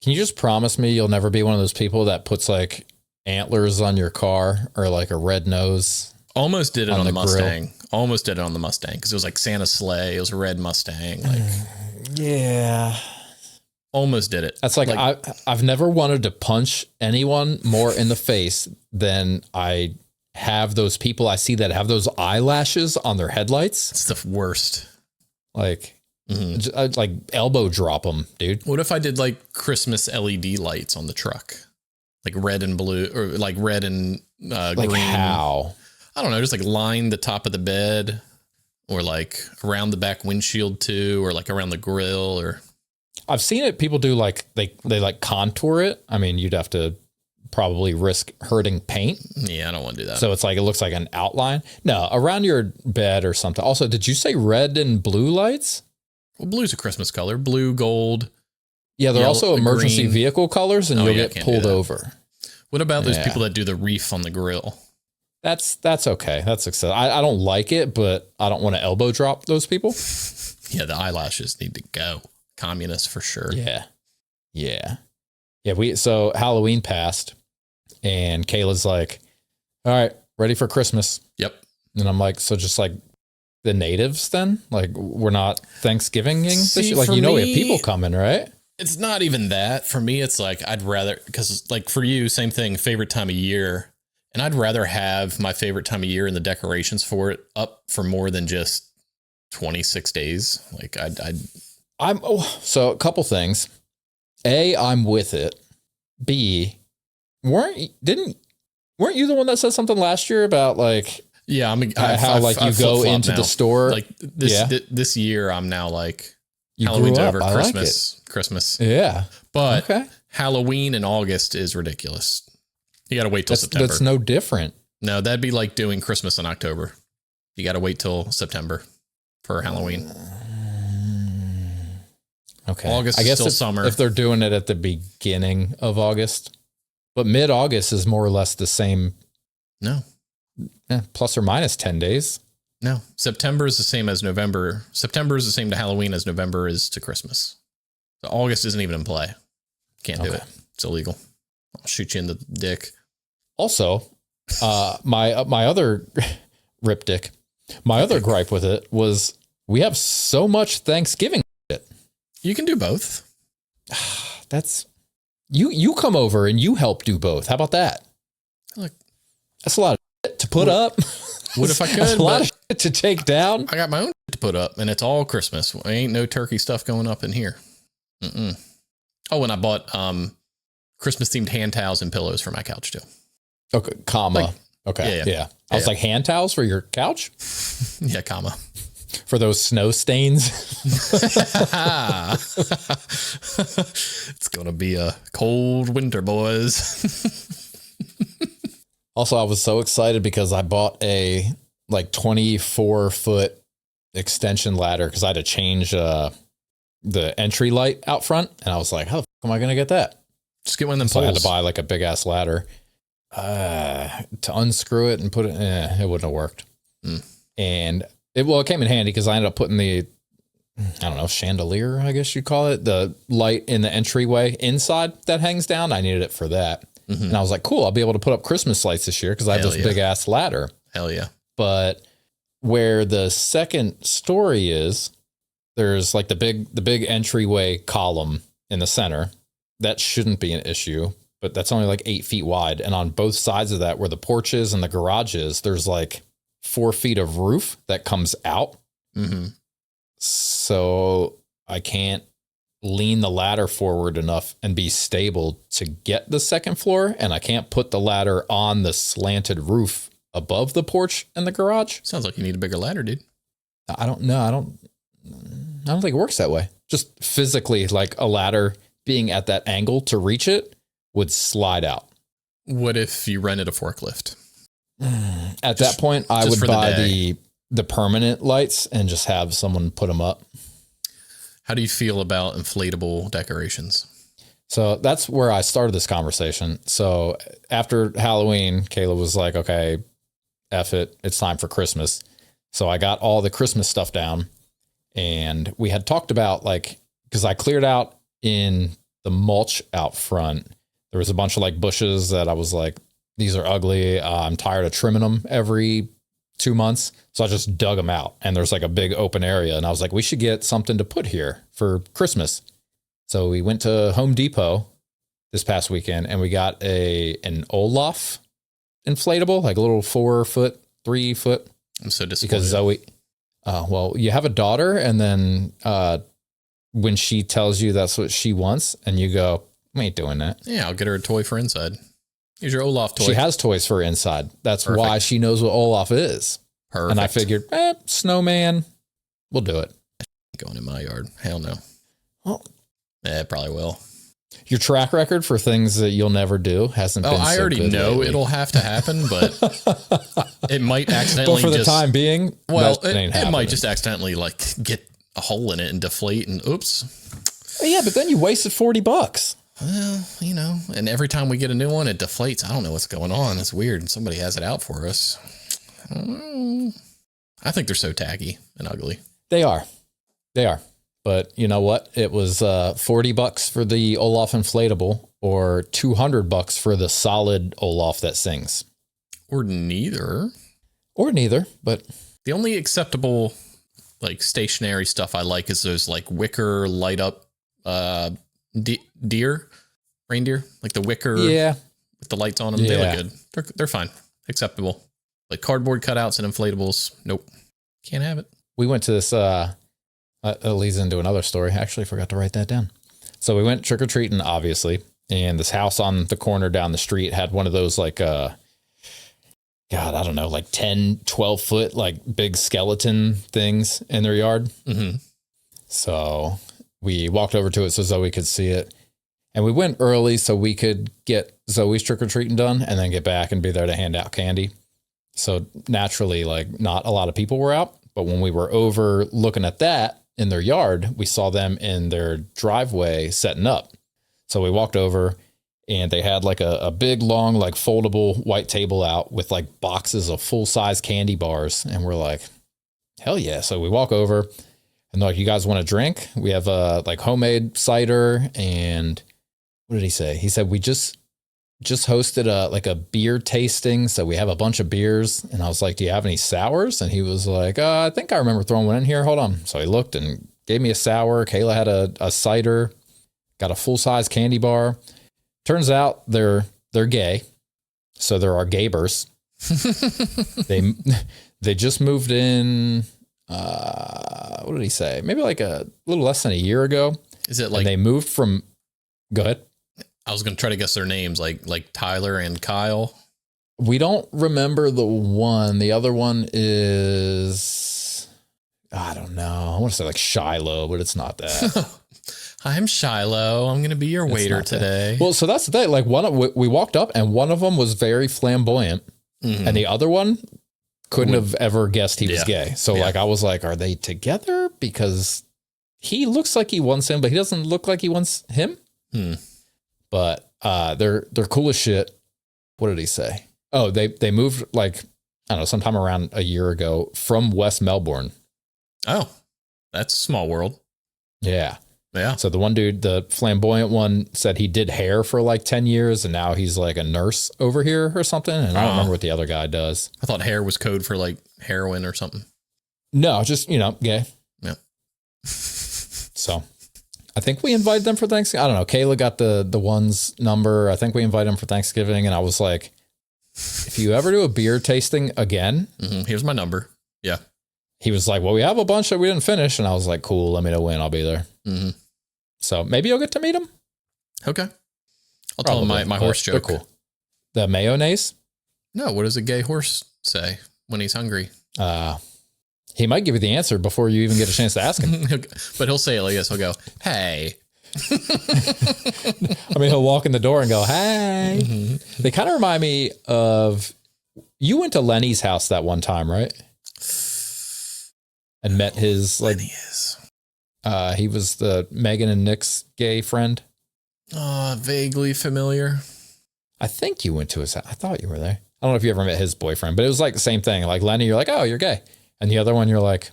Can you just promise me you'll never be one of those people that puts like antlers on your car or like a red nose? Almost did it on the Mustang. Grill. Almost did it on the Mustang because it was like Santa's sleigh. It was a red Mustang. Like, yeah. Almost did it. That's like I've never wanted to punch anyone more in the face than I have those people I see that have those eyelashes on their headlights. It's the worst. Like, I'd like elbow drop them, dude. What if I did like Christmas LED lights on the truck? Like red and blue, or like red and Like green. how? I don't know. Just like line the top of the bed, or like around the back windshield too, or like around the grill, or... I've seen it. People do like, they like contour it. I mean, you'd have to probably risk hurting paint. Yeah, I don't want to do that. So it's like, it looks like an outline. No, around your bed or something. Also, did you say red and blue lights? Well, blue's a Christmas color. Blue, gold. Yeah, they're Yellow, also emergency green. vehicle colors, and Oh, you'll yeah, get can't do pulled that. over. What about those Yeah. people that do the reef on the grill? That's okay. That's acceptable. I don't like it, but I don't want to elbow drop those people. Yeah, the eyelashes need to go. Communists for sure. Yeah. So Halloween passed, and Kayla's like, all right, ready for Christmas. Yep. And I'm like, so just like the natives then? Like, we're not Thanksgiving this See, year? Like, for we have me- people coming, right? It's not even that. For me, it's like I'd rather, because like for you, same thing, favorite time of year. And I'd rather have my favorite time of year and the decorations for it up for more than just 26 days. Like So a couple things. A, I'm with it. B, weren't you the one that said something last year about like, yeah, how like you go into the store? Like this year, I'm now like You Halloween's grew up. over, I like Christmas. Yeah. But Okay. Halloween in August is ridiculous. You got to wait till September. That's no different. No, that'd be like doing Christmas in October. You got to wait till September for Halloween. Okay. August I is guess still summer. if they're doing it at the beginning of August, but mid-August is more or less the same. No, Plus or minus 10 days. no. September is the same as November. September is the same to Halloween as November is to Christmas. So August isn't even in play. Can't do Okay. it. It's illegal. I'll shoot you in the dick. Also, my other ripdick, my other gripe with it was we have so much Thanksgiving shit. You can do both. That's you come over and you help do both. How about that? Look, That's a lot of shit to put up. what if I That's could? a lot But of shit to take down. I got my own to put up, and it's all Christmas. Ain't no turkey stuff going up in here. Oh, and I bought Christmas themed hand towels and pillows for my couch too. Okay, comma. Okay, yeah. I was like, hand towels for your couch? Yeah, comma. For those snow stains? It's gonna be a cold winter, boys. Also, I was so excited because I bought a like 24-foot extension ladder because I had to change the entry light out front. And I was like, how the fuck am I going to get that? Just get one of them So I had poles. to buy like a big ass ladder to unscrew it and put it, it wouldn't have worked. And it came in handy because I ended up putting the, I don't know, chandelier, I guess you'd call it, the light in the entryway inside that hangs down. I needed it for that. And I was like, cool, I'll be able to put up Christmas lights this year because I have Hell this yeah. big ass ladder. Hell yeah. But where the second story is, there's like the big entryway column in the center. That shouldn't be an issue, but that's only like 8 feet wide. And on both sides of that, where the porch is and the garage is, there's like 4 feet of roof that comes out. So I can't lean the ladder forward enough and be stable to get the second floor. And I can't put the ladder on the slanted roof above the porch and the garage. Sounds like you need a bigger ladder, dude. I don't know. I don't think it works that way. Just physically, like a ladder being at that angle to reach it would slide out. What if you rented a forklift? At that point, I just would for the buy day. the permanent lights and just have someone put them up. How do you feel about inflatable decorations? So that's where I started this conversation. So after Halloween, Kayla was like, okay, F it. It's time for Christmas. So I got all the Christmas stuff down, and we had talked about like, because I cleared out in the mulch out front. There was a bunch of like bushes that I was like, these are ugly. I'm tired of trimming them every 2 months. So I just dug them out, and there's like a big open area. And I was like, we should get something to put here for Christmas. So we went to Home Depot this past weekend and we got an Olaf inflatable, like a little 4 foot, 3 foot. I'm so disappointed. Because Zoe, well, you have a daughter, and then when she tells you that's what she wants, and you go, I ain't doing that. Yeah, I'll get her a toy for inside. Here's your Olaf toy. She has toys for inside. That's Perfect. why she knows what Olaf is. Perfect. And I figured, snowman, we'll do it. Going in my yard. Hell no. Well, Yeah, it probably will. your track record for things that you'll never do hasn't been I so already good know lately. it'll have to happen, but it might accidentally But for the time being, well, that ain't it happening. might just accidentally like get a hole in it and deflate and oops. Yeah, but then you wasted $40. Well, you know, and every time we get a new one, it deflates. I don't know what's going on. It's weird. Somebody has it out for us. I don't know. I think they're so tacky and ugly. They are. But you know what? It was $40 for the Olaf inflatable or $200 for the solid Olaf that sings. Or neither. Or neither, but The only acceptable like stationary stuff I like is those like wicker light up reindeer, like the wicker yeah. with the lights on them. They Yeah. look good. They're fine. Acceptable. Like cardboard cutouts and inflatables. Nope. Can't have it. We went to this, it leads into another story. I actually forgot to write that down. So we went trick-or-treating, obviously, and this house on the corner down the street had one of those like, God, I don't know, like 10, 12 foot, like big skeleton things in their yard. Mm-hmm. So we walked over to it so Zoe could see it. And we went early so we could get Zoe's trick-or-treating done and then get back and be there to hand out candy. So naturally, like not a lot of people were out. But when we were over looking at that in their yard, we saw them in their driveway setting up. So we walked over and they had like a big, long, like foldable white table out with like boxes of full-size candy bars. And we're like, hell yeah. So we walk over and they're like, you guys want a drink? We have like homemade cider. And what did he say? He said, we just hosted a beer tasting. So we have a bunch of beers. And I was like, do you have any sours? And he was like, I think I remember throwing one in here. Hold on. So he looked and gave me a sour. Kayla had a cider, got a full-size candy bar. Turns out they're gay. So they're our gaybers. They just moved in. What did he say? Maybe like a little less than a year ago. Is it like and they moved from, go ahead. I was going to try to guess their names, like Tyler and Kyle. We don't remember the one. The other one is, I don't know. I want to say like Shiloh, but it's not that. I'm Shiloh. I'm going to be your waiter not that. today. Well, so that's the thing. Like we walked up and one of them was very flamboyant and the other one couldn't have ever guessed he was gay. So like, I was like, are they together? Because he looks like he wants him, but he doesn't look like he wants him. But they're cool as shit. What did he say? Oh, they moved like, I don't know, sometime around a year ago from West Melbourne. Oh, that's a small world. Yeah. Yeah. So the one dude, the flamboyant one, said he did hair for like 10 years and now he's like a nurse over here or something. And I don't remember what the other guy does. I thought hair was code for like heroin or something. No, just, gay. Yeah. So I think we invited them for Thanksgiving. I don't know. Kayla got the one's number. I think we invited them for Thanksgiving. And I was like, if you ever do a beer tasting again, here's my number. Yeah. He was like, well, we have a bunch that we didn't finish. And I was like, cool, let me know when. I'll be there. So maybe you'll get to meet him. Okay. I'll tell him my horse joke. Cool. The mayonnaise? No, what does a gay horse say when he's hungry? He might give you the answer before you even get a chance to ask him. But he'll say it like this. He'll go, hey. I mean, he'll walk in the door and go, hey. They kind of remind me of, you went to Lenny's house that one time, right? And met his, like, he was the Megan and Nick's gay friend. Vaguely familiar. I think you went to his house. I thought you were there. I don't know if you ever met his boyfriend, but it was like the same thing. Like Lenny, you're like, oh, you're gay. And the other one, you're like,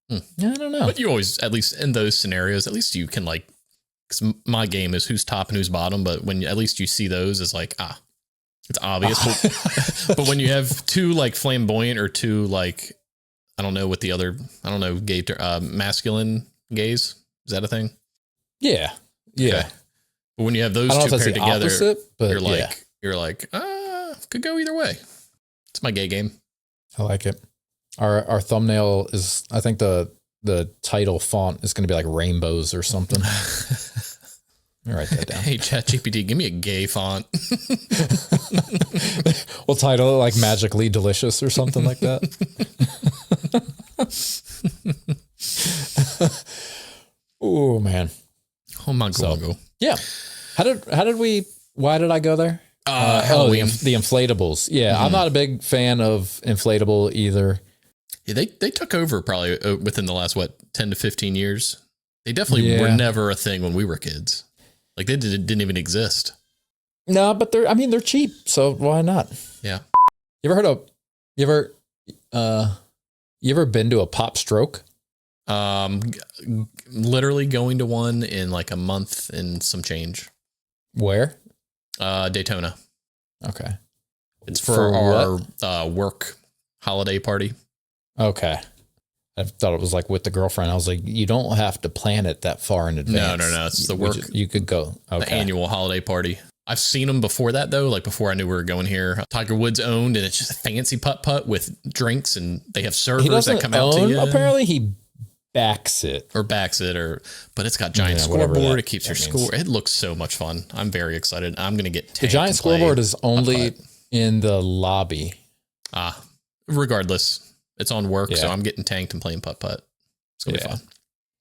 I don't know. But you always, at least in those scenarios, at least you can like, because my game is who's top and who's bottom. But when at least you see those, it's like, it's obvious. But when you have two like flamboyant or two like, I don't know what the other, gay, masculine gays. Is that a thing? Yeah. Yeah. Okay. But when you have those I don't two know if paired that's the together, opposite, but you're like, could go either way. It's my gay game. I like it. Our thumbnail is, I think the title font is going to be like rainbows or something. Let me write that down. Hey, ChatGPT, give me a gay font. We'll title it like Magically Delicious or something like that. Oh man. Oh my god. Yeah. Why did I go there? Halloween. The inflatables. Yeah. I'm not a big fan of inflatable either. Yeah, they took over probably within the last, 10 to 15 years. They definitely were never a thing when we were kids. Like they didn't even exist. No, but they're cheap. So why not? Yeah. You ever been to a pop stroke? Literally going to one in like a month and some change. Where? Daytona. Okay. It's for our work holiday party. Okay. I thought it was like with the girlfriend. I was like, you don't have to plan it that far in advance. No. It's the work. You could go. Okay. The annual holiday party. I've seen them before that though. Like before I knew we were going here. Tiger Woods owned, and it's just a fancy putt with drinks, and they have servers that come out to you. Apparently he backs it. But it's got giant scoreboard. It keeps your score. It looks so much fun. I'm very excited. I'm going to get tanked. The giant scoreboard is only in the lobby. Regardless, it's on work, so I'm getting tanked and playing putt. It's going to be fun.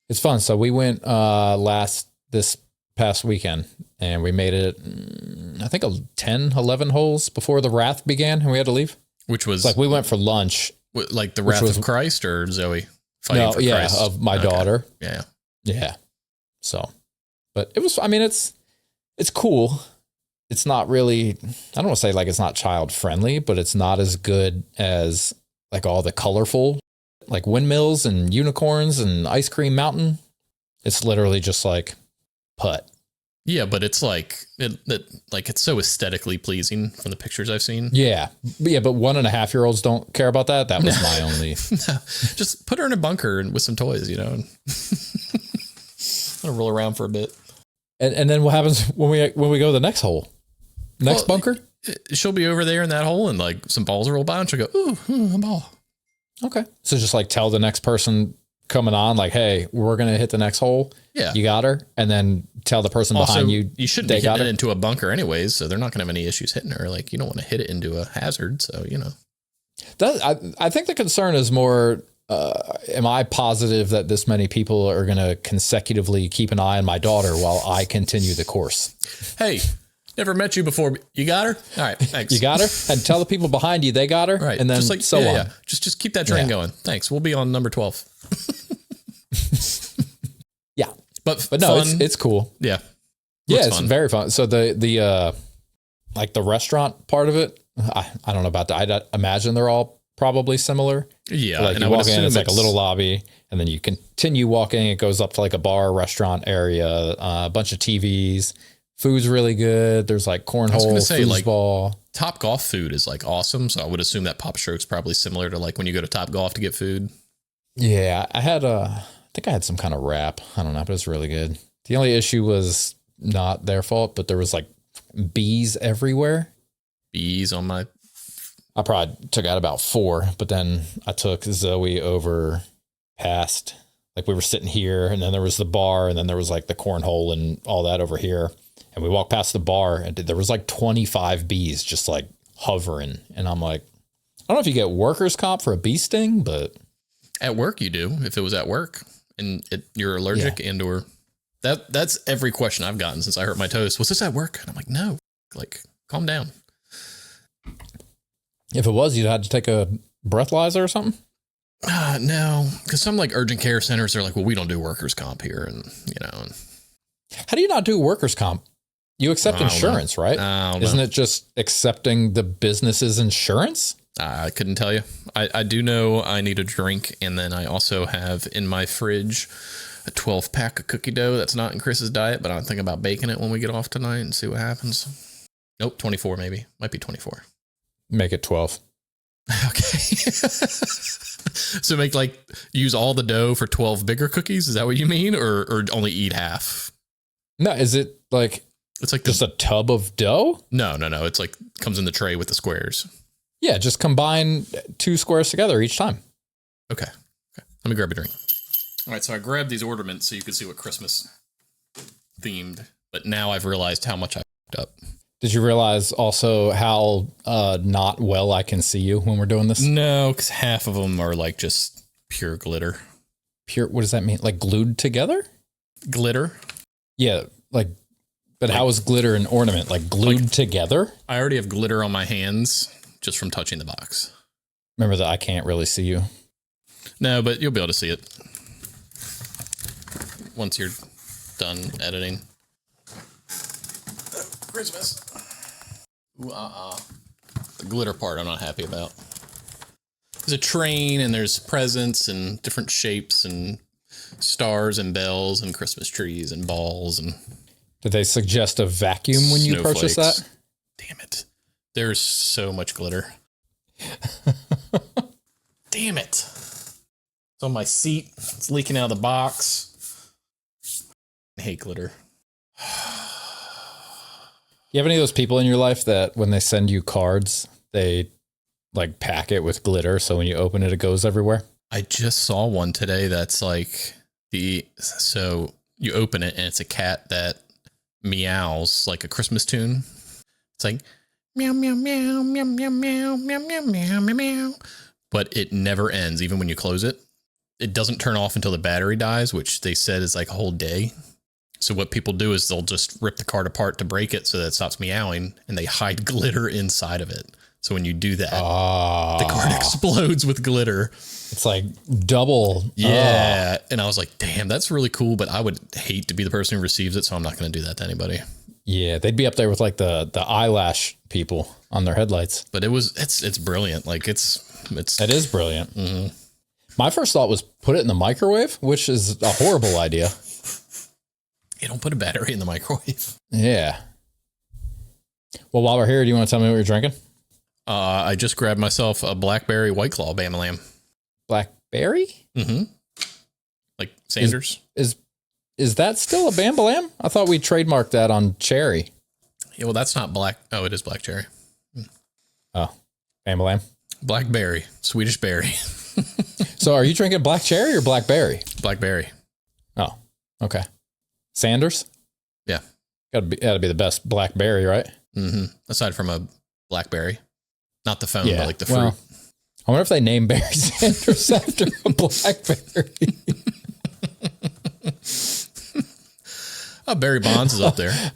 It's fun. So we went this past weekend, and we made it, I think 10, 11 holes before the wrath began, and we had to leave. Which was like we went for lunch. Like the wrath of Christ or Zoe? Fighting for Christ? Of my daughter. Yeah. So, but it was, it's cool. It's not really, I don't want to say like it's not child friendly, but it's not as good as like all the colorful, like windmills and unicorns and ice cream mountain. It's literally just like putt. Yeah, but it's like it's so aesthetically pleasing from the pictures I've seen. Yeah, but 1.5-year-olds don't care about that. That was my only. No, just put her in a bunker and with some toys, and I'll roll around for a bit. And then what happens when we go to the next hole? Next bunker? She'll be over there in that hole, and like some balls will roll by, and she'll go, ooh, a ball. Okay, so just like tell the next person coming on, like, hey, we're gonna hit the next hole. Yeah, you got her, and then tell the person behind you. You shouldn't be hitting it into a bunker anyways, so they're not gonna have any issues hitting her. Like you don't want to hit it into a hazard, so I think the concern is more. Am I positive that this many people are going to consecutively keep an eye on my daughter while I continue the course? Hey, never met you before. You got her? All right, thanks. You got her? And tell the people behind you they got her? Right. And then just like, on. Yeah. Just keep that train going. Thanks. We'll be on number 12. Yeah. But no, fun. it's cool. Yeah. It's fun. Very fun. So the like the restaurant part of it, I don't know about that. I imagine they're all probably similar. Yeah. Like you walk in, it's like a little lobby, and then you continue walking. It goes up to like a bar, restaurant area, a bunch of TVs. Food's really good. There's like cornhole, foosball. Top Golf food is like awesome. So I would assume that Pop Stroke's probably similar to like when you go to Top Golf to get food. Yeah. I think I had some kind of wrap. I don't know, but it's really good. The only issue was not their fault, but there was like bees everywhere. Bees on my... I probably took out about 4, but then I took Zoe over past, like we were sitting here, and then there was the bar, and then there was like the cornhole and all that over here. And we walked past the bar, and there was like 25 bees just like hovering. And I'm like, I don't know if you get workers' comp for a bee sting, but at work you do. If it was at work and you're allergic and or that's every question I've gotten since I hurt my toes. Was this at work? And I'm like, no, like calm down. If it was, you'd have to take a breathalyzer or something. No, because some like urgent care centers are like, well, we don't do workers' comp here, and How do you not do workers' comp? You accept insurance, right? Isn't it just accepting the business's insurance? I couldn't tell you. I do know I need a drink, and then I also have in my fridge a 12-pack of cookie dough that's not in Chris's diet, but I'm thinking about baking it when we get off tonight and see what happens. Nope, 24 maybe. Might be 24. Make it 12. Okay. So use all the dough for 12 bigger cookies? Is that what you mean? Or only eat half? No, is it like It's like just a tub of dough? No. It's like comes in the tray with the squares. Yeah, just combine 2 squares together each time. Okay. Let me grab a drink. All right, so I grabbed these ornaments so you could see what Christmas themed, but now I've realized how much I fucked up. Did you realize also how not well I can see you when we're doing this? No, because half of them are like just pure glitter. Pure, what does that mean? Like glued together? Glitter? Yeah, but how is glitter an ornament? Like glued together? I already have glitter on my hands just from touching the box. Remember that I can't really see you. No, but you'll be able to see it once you're done editing. Christmas. Ooh, The glitter part I'm not happy about. There's a train and there's presents and different shapes and stars and bells and Christmas trees and balls and... Did they suggest a vacuum when you purchased that? Damn it. There's so much glitter. Damn it. It's on my seat. It's leaking out of the box. I hate glitter. You have any of those people in your life that when they send you cards, they like pack it with glitter so when you open it, it goes everywhere? I just saw one today that's like so you open it and it's a cat that meows like a Christmas tune. It's like meow, meow, meow, meow, meow, meow, meow, meow, meow, meow, meow. But it never ends, even when you close it. It doesn't turn off until the battery dies, which they said is like a whole day. So what people do is they'll just rip the card apart to break it so that it stops meowing, and they hide glitter inside of it. So when you do that, the card explodes with glitter. It's like double. Yeah. And I was like, damn, that's really cool, but I would hate to be the person who receives it, so I'm not going to do that to anybody. Yeah, they'd be up there with like the eyelash people on their headlights. But it's brilliant. Like it is brilliant. Mm-hmm. My first thought was put it in the microwave, which is a horrible idea. You don't put a battery in the microwave. Yeah. Well, while we're here, do you want to tell me what you're drinking? I just grabbed myself a blackberry White Claw Bam Lamb. Blackberry? Mm-hmm. Like Sanders. Is that still a Bam Lamb? I thought we trademarked that on cherry. Yeah, well, that's not black. Oh, it is black cherry. Oh, Bam Lamb. Blackberry, Swedish berry. So are you drinking black cherry or blackberry? Blackberry. Oh, okay. Sanders? Yeah. Gotta be the best blackberry, right? Mm-hmm. Aside from a blackberry. Not the phone, Yeah. but like the fruit. Well, I wonder if they named Barry Sanders after a blackberry. Oh, Barry Bonds is up there.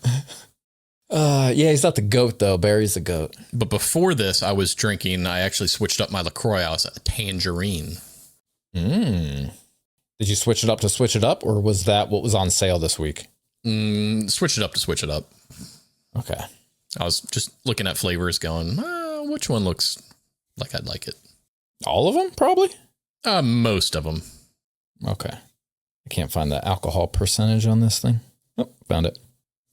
Yeah, he's not the goat, though. Barry's the goat. But before this, I actually switched up my LaCroix. I was a tangerine. Did you switch it up to switch it up, or was that what was on sale this week? Switch it up to switch it up. Okay. I was just looking at flavors going, which one looks like I'd like it? All of them, probably? Most of them. Okay. I can't find the alcohol percentage on this thing. Oh, found it.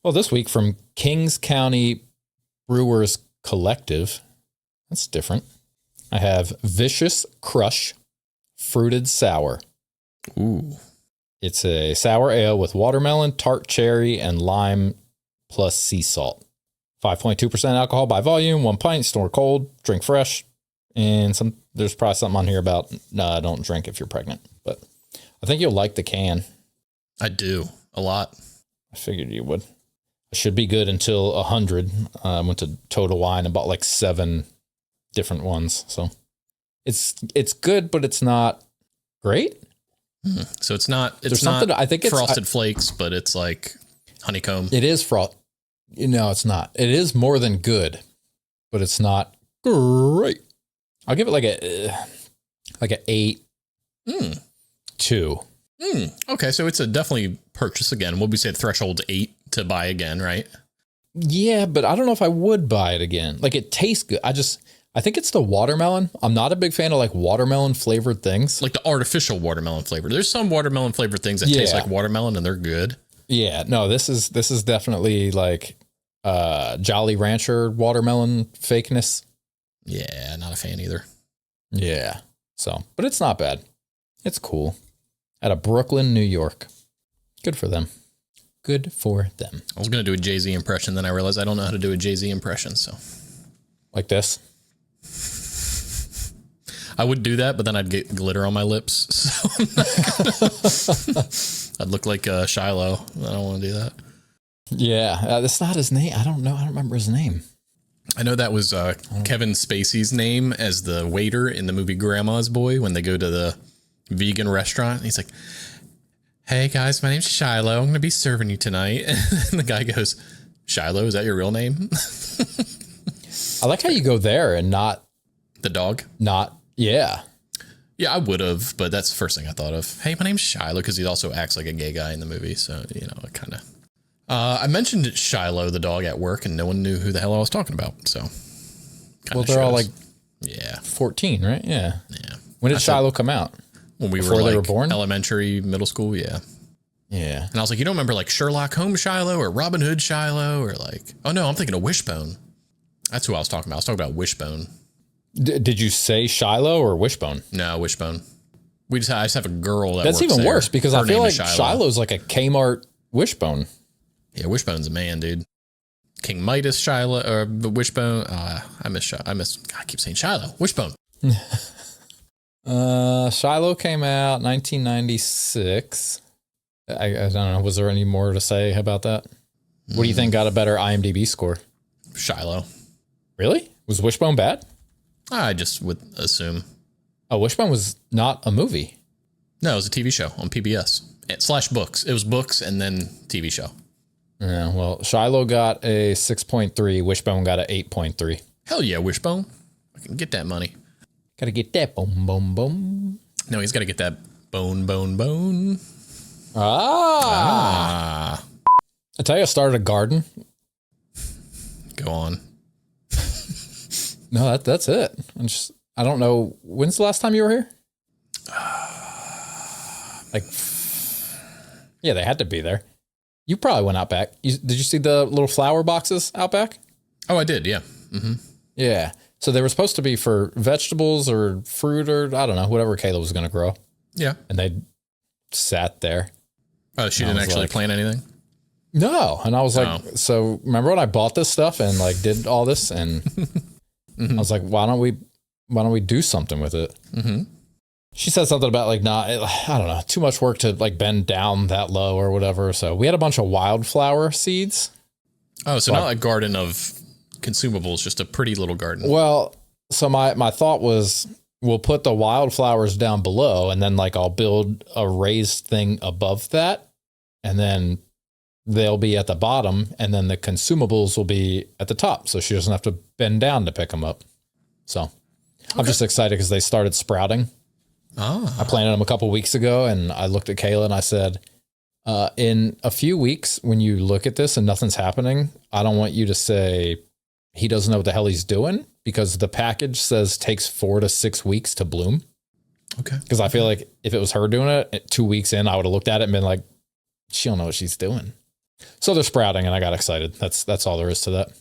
Well, this week from Kings County Brewers Collective. That's different. I have Vicious Crush Fruited Sour. Ooh. It's a sour ale with watermelon, tart cherry, and lime plus sea salt. 5.2% alcohol by volume, 1 pint, store cold, drink fresh. And there's probably something on here about don't drink if you're pregnant. But I think you'll like the can. I do. A lot. I figured you would. It should be good until 100. I went to Total Wine and bought like 7 different ones. So it's good, but it's not great. So it's not I think it's Frosted Flakes, but it's like honeycomb. It is No, it's not. It is more than good, but it's not great. I'll give it like an 8. 2. Okay, so it's a definitely purchase again. What we say, threshold's 8 to buy again, right? Yeah, but I don't know if I would buy it again. Like, it tastes good. I think it's the watermelon. I'm not a big fan of like watermelon flavored things. Like the artificial watermelon flavor. There's some watermelon flavored things that taste like watermelon and they're good. Yeah, no, this is definitely like Jolly Rancher watermelon fakeness. Yeah, not a fan either. Yeah. So, but it's not bad. It's cool. Out of Brooklyn, New York. Good for them. Good for them. I was going to do a Jay-Z impression, then I realized I don't know how to do a Jay-Z impression, so. Like this? I would do that, but then I'd get glitter on my lips, so I'd look like Shiloh. I don't want to do that. Yeah, that's not his name. I don't know. I don't remember his name. I know that was Kevin Spacey's name as the waiter in the movie Grandma's Boy when they go to the vegan restaurant. He's like, hey guys, my name's Shiloh. I'm going to be serving you tonight. And the guy goes, Shiloh, is that your real name? I like how you go there and not The dog? Yeah. Yeah, I would have, but that's the first thing I thought of. Hey, my name's Shiloh, because he also acts like a gay guy in the movie. So, you know, it kind of... I mentioned Shiloh, the dog, at work, and no one knew who the hell I was talking about. So, Well, they're all like 14, right? Yeah. Yeah. When did Shiloh come out? When we Before were they like were born? elementary, middle school, yeah. Yeah. And I was like, you don't remember like Sherlock Holmes Shiloh or Robin Hood Shiloh or like, oh no, I'm thinking of Wishbone. That's who I was talking about. I was talking about Wishbone. Did you say Shiloh or Wishbone? No, Wishbone. I just have a girl that That's works even there. worse because Her I feel name like is Shiloh. Shiloh's like a Kmart Wishbone. Yeah, Wishbone's a man, dude. King Midas Shiloh or the Wishbone. I keep saying Shiloh. Wishbone. Shiloh came out 1996. I don't know. Was there any more to say about that? What do you think got a better IMDb score? Shiloh. Really? Was Wishbone bad? I just would assume. Oh, Wishbone was not a movie. No, it was a TV show on PBS / books. It was books and then TV show. Yeah, well, Shiloh got a 6.3. Wishbone got a 8.3. Hell yeah, Wishbone. I can get that money. Gotta get that boom, boom, boom. No, he's got to get that bone. Ah. I tell you, I started a garden. Go on. No, that's it. I don't know. When's the last time you were here? Yeah, they had to be there. You probably went out back. Did you see the little flower boxes out back? Oh, I did. Yeah. Mm-hmm. Yeah. So they were supposed to be for vegetables or fruit or I don't know, whatever Kayla was going to grow. Yeah. And they sat there. Oh, she didn't actually plant anything? No. And I was like, So remember when I bought this stuff and like did all this and I was like, why don't we do something with it? Mm-hmm. She said something about like I don't know, too much work to like bend down that low or whatever. So we had a bunch of wildflower seeds. Oh, so not a garden of consumables, just a pretty little garden. Well, so my thought was we'll put the wildflowers down below and then like I'll build a raised thing above that and then they'll be at the bottom and then the consumables will be at the top. So she doesn't have to bend down to pick them up. So I'm just excited because they started sprouting. Oh. I planted them a couple weeks ago and I looked at Kayla and I said, in a few weeks, when you look at this and nothing's happening, I don't want you to say he doesn't know what the hell he's doing because the package says takes 4 to 6 weeks to bloom. Okay. Because I feel like if it was her doing it 2 weeks in, I would have looked at it and been like, she don't know what she's doing. So they're sprouting and I got excited. That's all there is to that.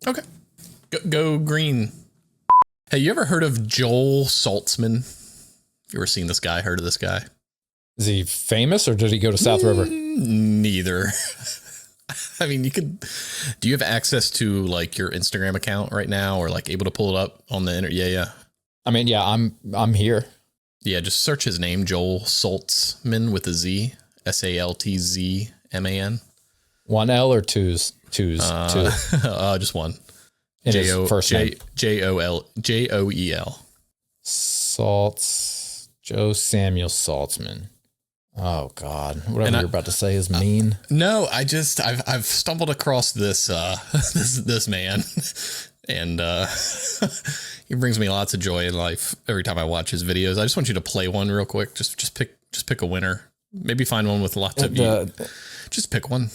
Okay. Go green. Hey, you ever heard of JOELSATZMAN? You ever seen this guy? Heard of this guy? Is he famous or did he go to South River? Neither. I mean, do you have access to like your Instagram account right now or like able to pull it up on the internet? Yeah. I mean, yeah, I'm here. Yeah. Just search his name, JOELSATZMAN with a Z, SALTZMAN. 1 L or twos? Two. Just one. In his first name. JOEL. Joe Samuel Saltzman. Oh God, whatever you're about to say is mean. No, I've stumbled across this this man, and he brings me lots of joy in life every time I watch his videos. I just want you to play one real quick. Just pick a winner. Maybe find one with lots of you. Just pick one.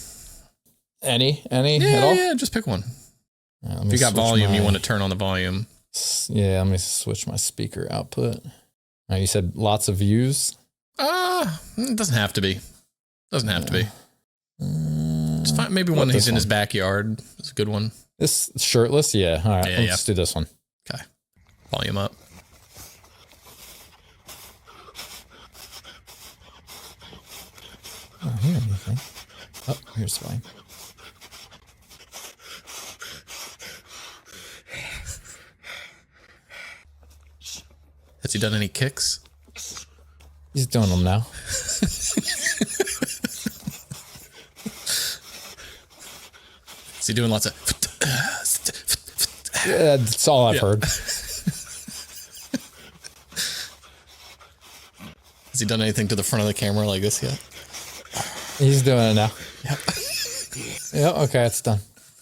Any at all? Yeah, just pick one. If you got volume, you want to turn on the volume. Yeah, let me switch my speaker output. You said lots of views. It doesn't have to be. Just find maybe one he's in his backyard. It's a good one. This shirtless? Yeah. All right. Let's do this one. Okay. Volume up. I don't hear anything. Oh, here's mine. Has he done any kicks? He's doing them now. Is he doing lots of... Yeah, that's all I've heard. Has he done anything to the front of the camera like this yet? He's doing it now. Yep. Yeah, okay, it's done.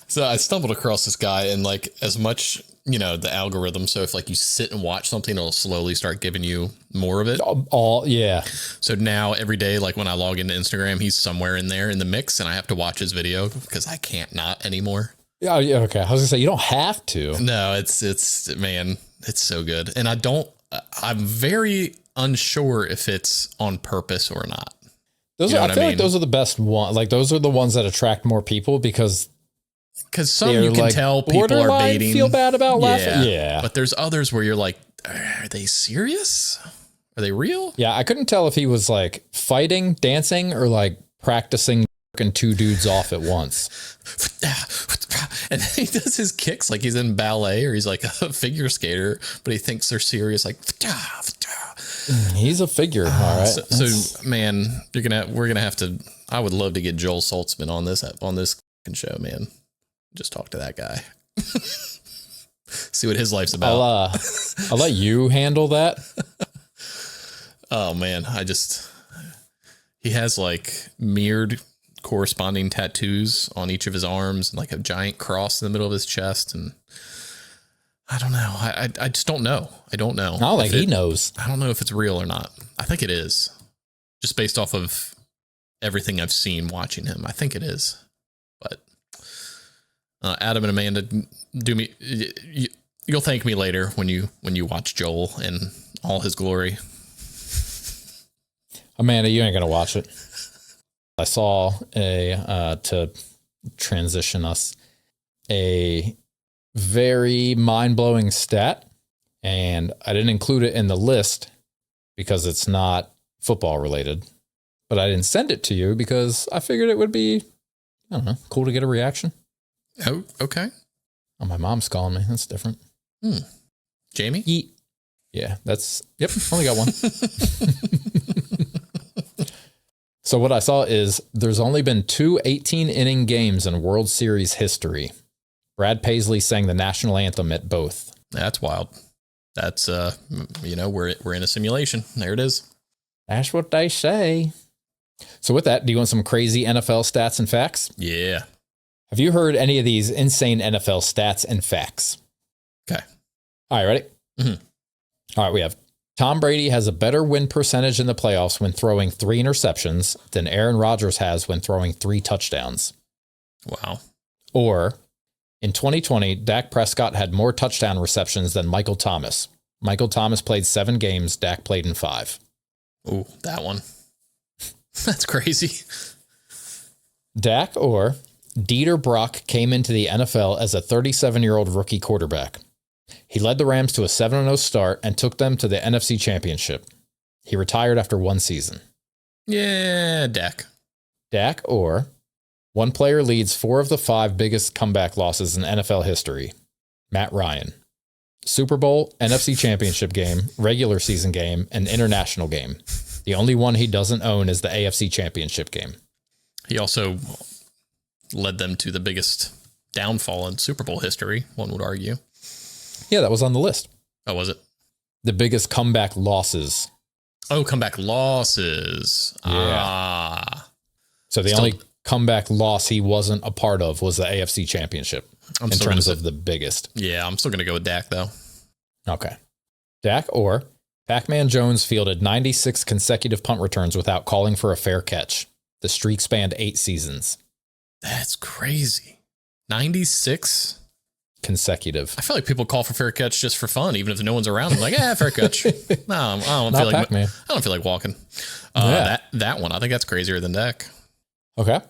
So I stumbled across this guy, and like, as much, you know, the algorithm. So if like you sit and watch something, it'll slowly start giving you more of it. Yeah. So now every day, like when I log into Instagram, he's somewhere in there in the mix, and I have to watch his video because I can't not anymore. Yeah, okay. I was gonna say, you don't have to. No, it's man, it's so good. And I'm very unsure if it's on purpose or not. Those I feel like those are the best ones. Like, those are the ones that attract more people because some you can tell people are baiting. Feel bad about laughing. Yeah. But there's others where you're like, are they serious? Are they real? Yeah. I couldn't tell if he was like fighting, dancing, or like practicing jerking two dudes off at once. And then he does his kicks like he's in ballet or he's like a figure skater, but he thinks they're serious. Like, he's a figure. All right. So man, we're going to have to, I would love to get Joel Saltzman on this show, man. Just talk to that guy. See what his life's about. I'll let you handle that. Oh man. He has like mirrored corresponding tattoos on each of his arms and like a giant cross in the middle of his chest. And I don't know. I just don't know. I don't know. I don't think he knows. I don't know if it's real or not. I think it is, just based off of everything I've seen watching him. I think it is. But Adam and Amanda, do me. You'll thank me later when you watch Joel in all his glory. Amanda, you ain't gonna watch it. I saw to transition us, a very mind-blowing stat, and I didn't include it in the list because it's not football related, but I didn't send it to you because I figured it would be, I don't know, cool to get a reaction. Oh, okay. Oh, my mom's calling me. That's different. Jamie? Yeah, yep, only got one. So what I saw is there's only been 2 18-inning games in World Series history. Brad Paisley sang the national anthem at both. That's wild. That's, we're in a simulation. There it is. That's what they say. So with that, do you want some crazy NFL stats and facts? Yeah. Have you heard any of these insane NFL stats and facts? Okay. All right, ready? Mm-hmm. All right, we have Tom Brady has a better win percentage in the playoffs when throwing 3 interceptions than Aaron Rodgers has when throwing 3 touchdowns. Wow. Or in 2020, Dak Prescott had more touchdown receptions than Michael Thomas. Michael Thomas played 7 games. Dak played in 5. Oh, that one. That's crazy. Dak or Dieter Brock came into the NFL as a 37-year-old rookie quarterback. He led the Rams to a 7-0 start and took them to the NFC Championship. He retired after 1 season. Yeah, Dak. Dak or one player leads 4 of the 5 biggest comeback losses in NFL history. Matt Ryan. Super Bowl, NFC Championship game, regular season game, and international game. The only one he doesn't own is the AFC Championship game. He also led them to the biggest downfall in Super Bowl history, one would argue. Yeah, that was on the list. Oh, was it? The biggest comeback losses. Oh, comeback losses. Yeah. So the only comeback loss he wasn't a part of was the AFC Championship in terms of the biggest. Yeah, I'm still going to go with Dak, though. Okay. Dak or Pac-Man Jones fielded 96 consecutive punt returns without calling for a fair catch. The streak spanned 8 seasons. That's crazy. 96? Consecutive. I feel like people call for fair catch just for fun, even if no one's around. I'm like, fair catch. No, I don't feel like walking. That one, I think that's crazier than Dak. Okay.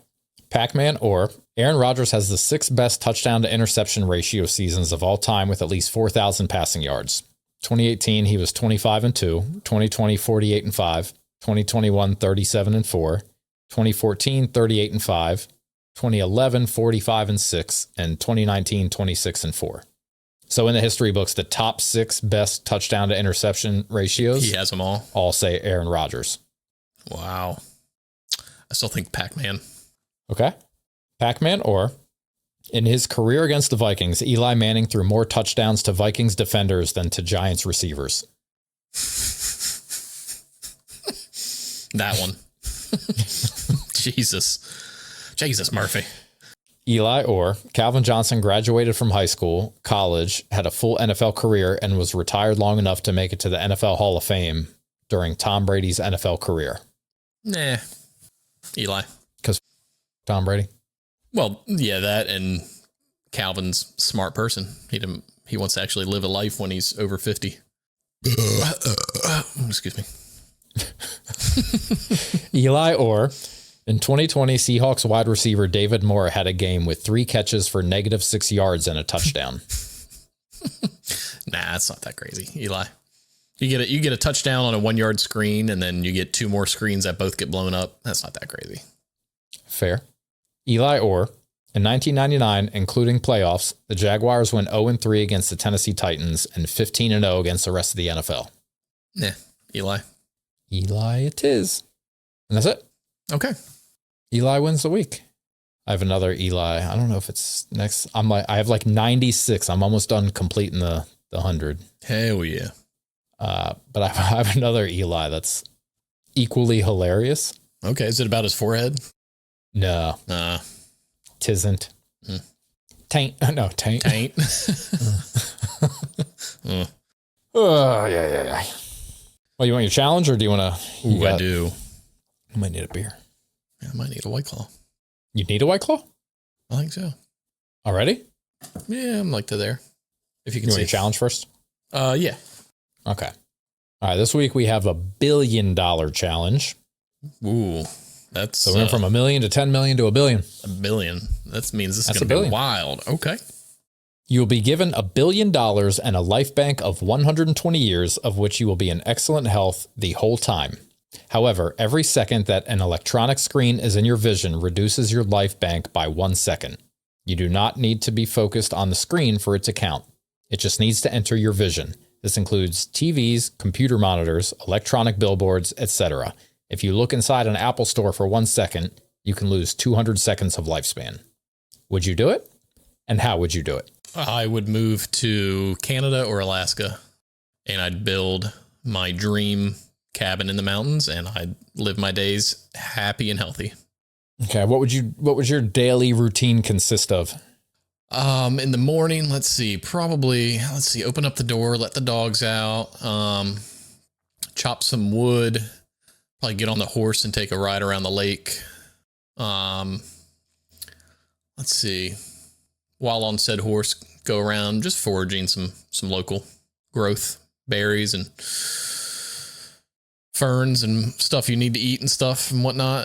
Pac-Man or Aaron Rodgers has the 6th best touchdown to interception ratio seasons of all time with at least 4,000 passing yards. 2018, he was 25-2. 2020, 48-5. 2021, 37-4. 2014, 38-5, 2011, 45-6, and 2019, 26-4. So in the history books, the top 6 best touchdown to interception ratios, He has them all say Aaron Rodgers. Wow. I still think Pac-Man. Okay. Pac-Man, or in his career against the Vikings, Eli Manning threw more touchdowns to Vikings defenders than to Giants receivers. That one. Jesus, Murphy. Eli, or Calvin Johnson graduated from high school, college, had a full NFL career, and was retired long enough to make it to the NFL Hall of Fame during Tom Brady's NFL career. Nah. Eli. Because Tom Brady? Well, yeah, that, and Calvin's a smart person. He wants to actually live a life when he's over 50. Excuse me. Eli, or in 2020, Seahawks wide receiver David Moore had a game with 3 catches for -6 yards and a touchdown. Nah, it's not that crazy. Eli. You get a touchdown on a 1-yard screen, and then you get 2 more screens that both get blown up. That's not that crazy. Fair. Eli, or in 1999, including playoffs, the Jaguars went 0-3 against the Tennessee Titans and 15-0 against the rest of the NFL. Nah, Eli. Eli it is. And that's it. Okay. Eli wins the week. I have another Eli. I don't know if it's next. I have like 96. I'm almost done completing the 100. Hell yeah. But I have another Eli that's equally hilarious. Okay. Is it about his forehead? No. Tisn't. Taint. No, taint. Taint. Oh, yeah. Well, you want your challenge, or do you want to? Ooh, I do. I might need a beer. Yeah, I might need a White Claw. You need a White Claw? I think so. Already? Yeah, I'm like to there. If you can You see. want your challenge first? Yeah. Okay. All right. This week we have a $1 billion challenge. Ooh, that's So we went from $1 million to 10 million to $1 billion. $1 billion. That means this is That's going to $1 be billion. wild. Okay. You will be given $1 billion and a life bank of 120 years, of which you will be in excellent health the whole time. However, every second that an electronic screen is in your vision reduces your life bank by 1 second. You do not need to be focused on the screen for it to count. It just needs to enter your vision. This includes TVs, computer monitors, electronic billboards, etc. If you look inside an Apple store for 1 second, you can lose 200 seconds of lifespan. Would you do it? And how would you do it? I would move to Canada or Alaska, and I'd build my dream cabin in the mountains, and I'd live my days happy and healthy. Okay, what would your daily routine consist of? In the morning, open up the door, let the dogs out, chop some wood, probably get on the horse and take a ride around the lake. While on said horse, go around just foraging some local growth, berries and ferns and stuff you need to eat and stuff and whatnot.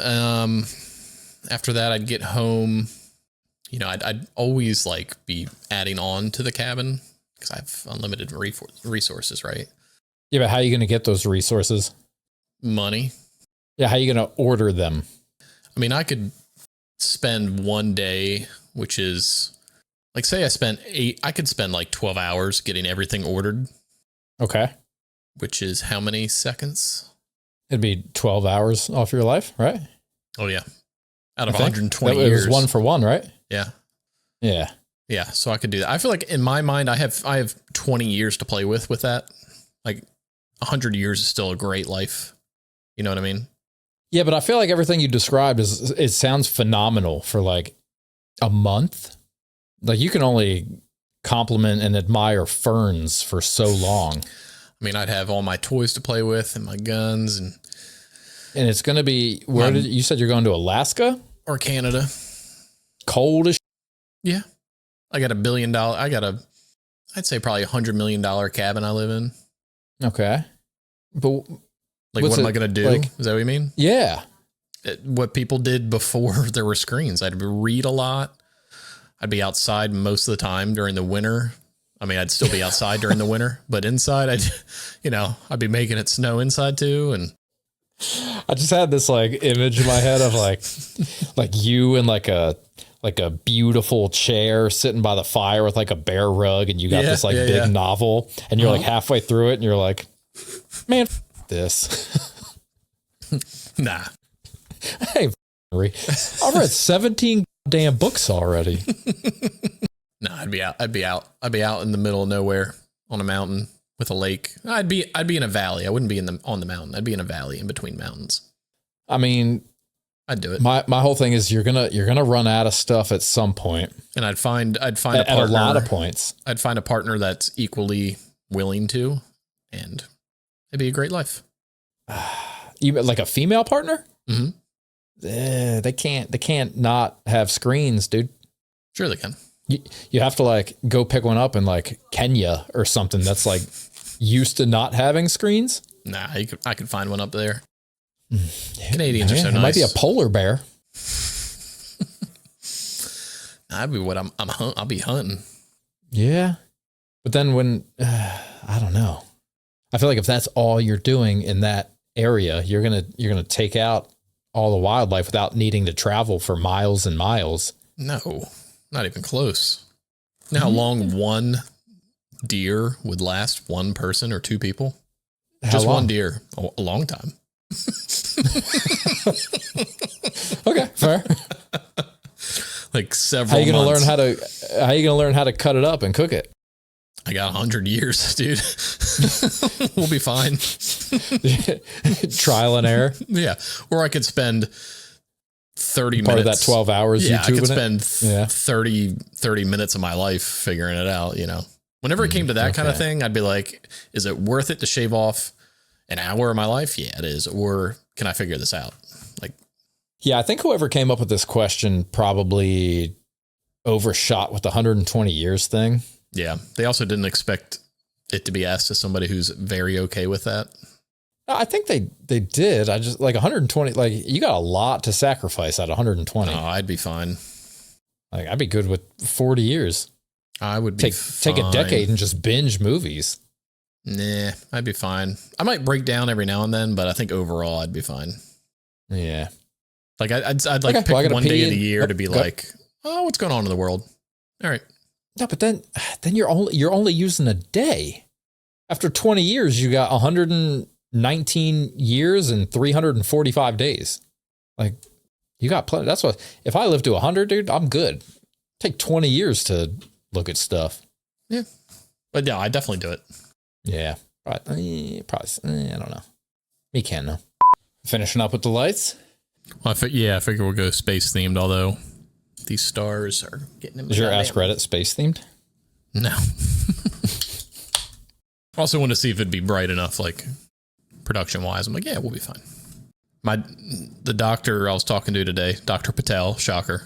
After that, I'd get home. You know, I'd always like be adding on to the cabin because I have unlimited resources, right? Yeah, but how are you going to get those resources? Money. Yeah, how are you going to order them? I mean, I could spend one day, which is like, say I could spend like 12 hours getting everything ordered. Okay. Which is how many seconds? It'd be 12 hours off your life, right? Oh, yeah. Out of 120 it years. was 1 for 1, right? Yeah. Yeah. Yeah. So I could do that. I feel like in my mind, I have 20 years to play with that. Like 100 years is still a great life. You know what I mean? Yeah, but I feel like everything you described it sounds phenomenal for like a month. Like you can only compliment and admire ferns for so long. I mean, I'd have all my toys to play with and my guns and it's going to be, you said you're going to Alaska? Or Canada. Cold as Yeah. I got $1 billion. I'd say probably $100 million cabin I live in. Okay. But like, what am I going to do? Like, is that what you mean? Yeah. What people did before there were screens. I'd read a lot. I'd be outside most of the time during the winter. I mean, I'd still be outside during the winter, but inside I'd be making it snow inside too. And I just had this like image in my head of like you in like a beautiful chair sitting by the fire with like a bear rug, and you got this like big novel, and you're like halfway through it, and you're like, man, this. Nah. Hey, I've read 17 damn books already. No, I'd be out. I'd be out in the middle of nowhere on a mountain with a lake. I'd be in a valley. I wouldn't be on the mountain. I'd be in a valley in between mountains. I mean, I'd do it. My whole thing is you're gonna run out of stuff at some point, and I'd find a partner at a lot of points. I'd find a partner that's equally willing to, and it'd be a great life. You like a female partner? Mm-hmm. They can't not have screens, dude. Sure they can. You have to like go pick one up in like Kenya or something that's like used to not having screens. Nah, I could find one up there. Yeah, Canadians are so nice. It might be a polar bear. I'd be what I'll be hunting. Yeah. But then when, I don't know. I feel like if that's all you're doing in that area, you're going to take out all the wildlife without needing to travel for miles and miles. No, not even close. You know how long one deer would last one person or two people? Just one deer. A long time. Okay, fair. Like several How are you going to learn how to cut it up and cook it? I got 100 years, dude. We'll be fine. Trial and error. Yeah. Or I could spend 30 Part minutes. of that 12 hours. Yeah, YouTubing I could spend 30 minutes of my life figuring it out, you know. Whenever it came to that kind of thing, I'd be like, is it worth it to shave off an hour of my life? Yeah, it is. Or can I figure this out? Like, yeah, I think whoever came up with this question probably overshot with the 120 years thing. yeah. They also didn't expect it to be asked to somebody who's very okay with that. I think they did. I just like 120, like you got a lot to sacrifice at 120. Oh, I'd be fine. Like I'd be good with 40 years. I would be take a decade and just binge movies. Nah, I'd be fine. I might break down every now and then, but I think overall I'd be fine. Yeah. Like I'd like pick one day of the year to be like, oh, what's going on in the world? All right. No, but then you're only using a day. After 20 years, you got 119 years and 345 days. Like you got plenty. That's what, if I live to 100, dude, I'm good. Take 20 years to look at stuff. Yeah. But yeah, I definitely do it. Yeah. Probably. I don't know. Me can't know. Finishing up with the lights. Well, I figure we'll go space themed, although these stars are getting in my Is your goddamn- Ask Reddit space themed? No. Also want to see if it'd be bright enough, like production wise. I'm like, yeah, we'll be fine. The doctor I was talking to today, Dr. Patel, shocker.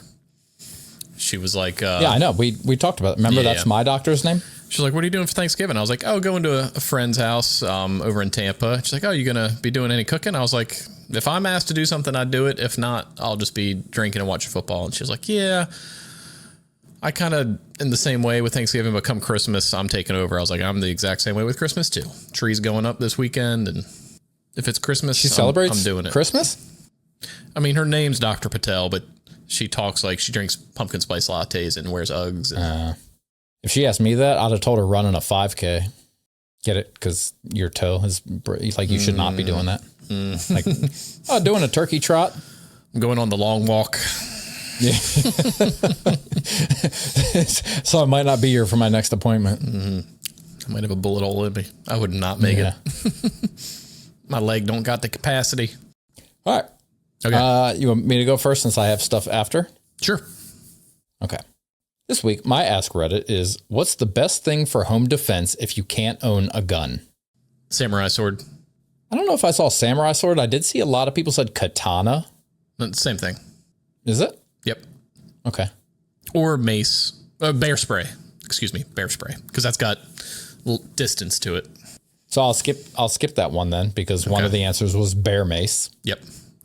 She was like, yeah, I know. We talked about it. Remember, that's my doctor's name. She's like, what are you doing for Thanksgiving? I was like, oh, going to a friend's house over in Tampa. She's like, oh, you going to be doing any cooking? I was like, if I'm asked to do something, I'd do it. If not, I'll just be drinking and watching football. And she's like, yeah, I kind of in the same way with Thanksgiving, but come Christmas, I'm taking over. I was like, I'm the exact same way with Christmas too. Trees going up this weekend. And if it's Christmas, she celebrates I'm doing it. Christmas? I mean, her name's Dr. Patel, but she talks like she drinks pumpkin spice lattes and wears Uggs. And if she asked me that, I'd have told her running a 5K. Get it? Because your toe is like, you should not be doing that. Like, doing a turkey trot. I'm going on the long walk. Yeah. So I might not be here for my next appointment. I might have a bullet hole in me. I would not make it. My leg don't got the capacity. All right. Okay. You want me to go first since I have stuff after? Sure. Okay. This week, my Ask Reddit is, what's the best thing for home defense if you can't own a gun? Samurai sword. I don't know if I saw samurai sword. I did see a lot of people said katana. Same thing. Is it? Yep. Okay. Or mace. Bear spray. Excuse me. Bear spray. Because that's got a little distance to it. So I'll skip that one then, because one of the answers was bear mace. Yep.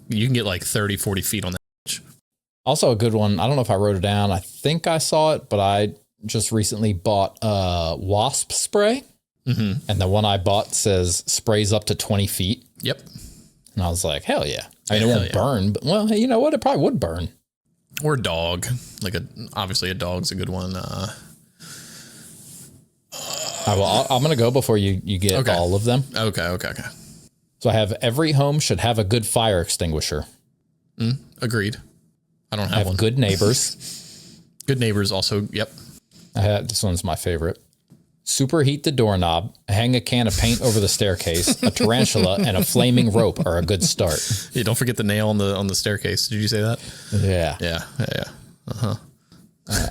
You can get like 30, 40 feet on that. Also a good one. I don't know if I wrote it down. I think I saw it, but I just recently bought wasp spray. Mm-hmm. And the one I bought says sprays up to 20 feet. Yep. And I was like, hell yeah. I mean, it Hell won't yeah. burn, but well, you know what? It probably would burn. Or dog. Obviously a dog's a good one. I'm going to go before you get all of them. Okay. So I have every home should have a good fire extinguisher. Agreed. I don't I have have one. good neighbors. Good neighbors also. Yep. This one's my favorite. Superheat the doorknob, hang a can of paint over the staircase, a tarantula, and a flaming rope are a good start. Yeah, don't forget the nail on the staircase. Did you say that? Yeah. Yeah.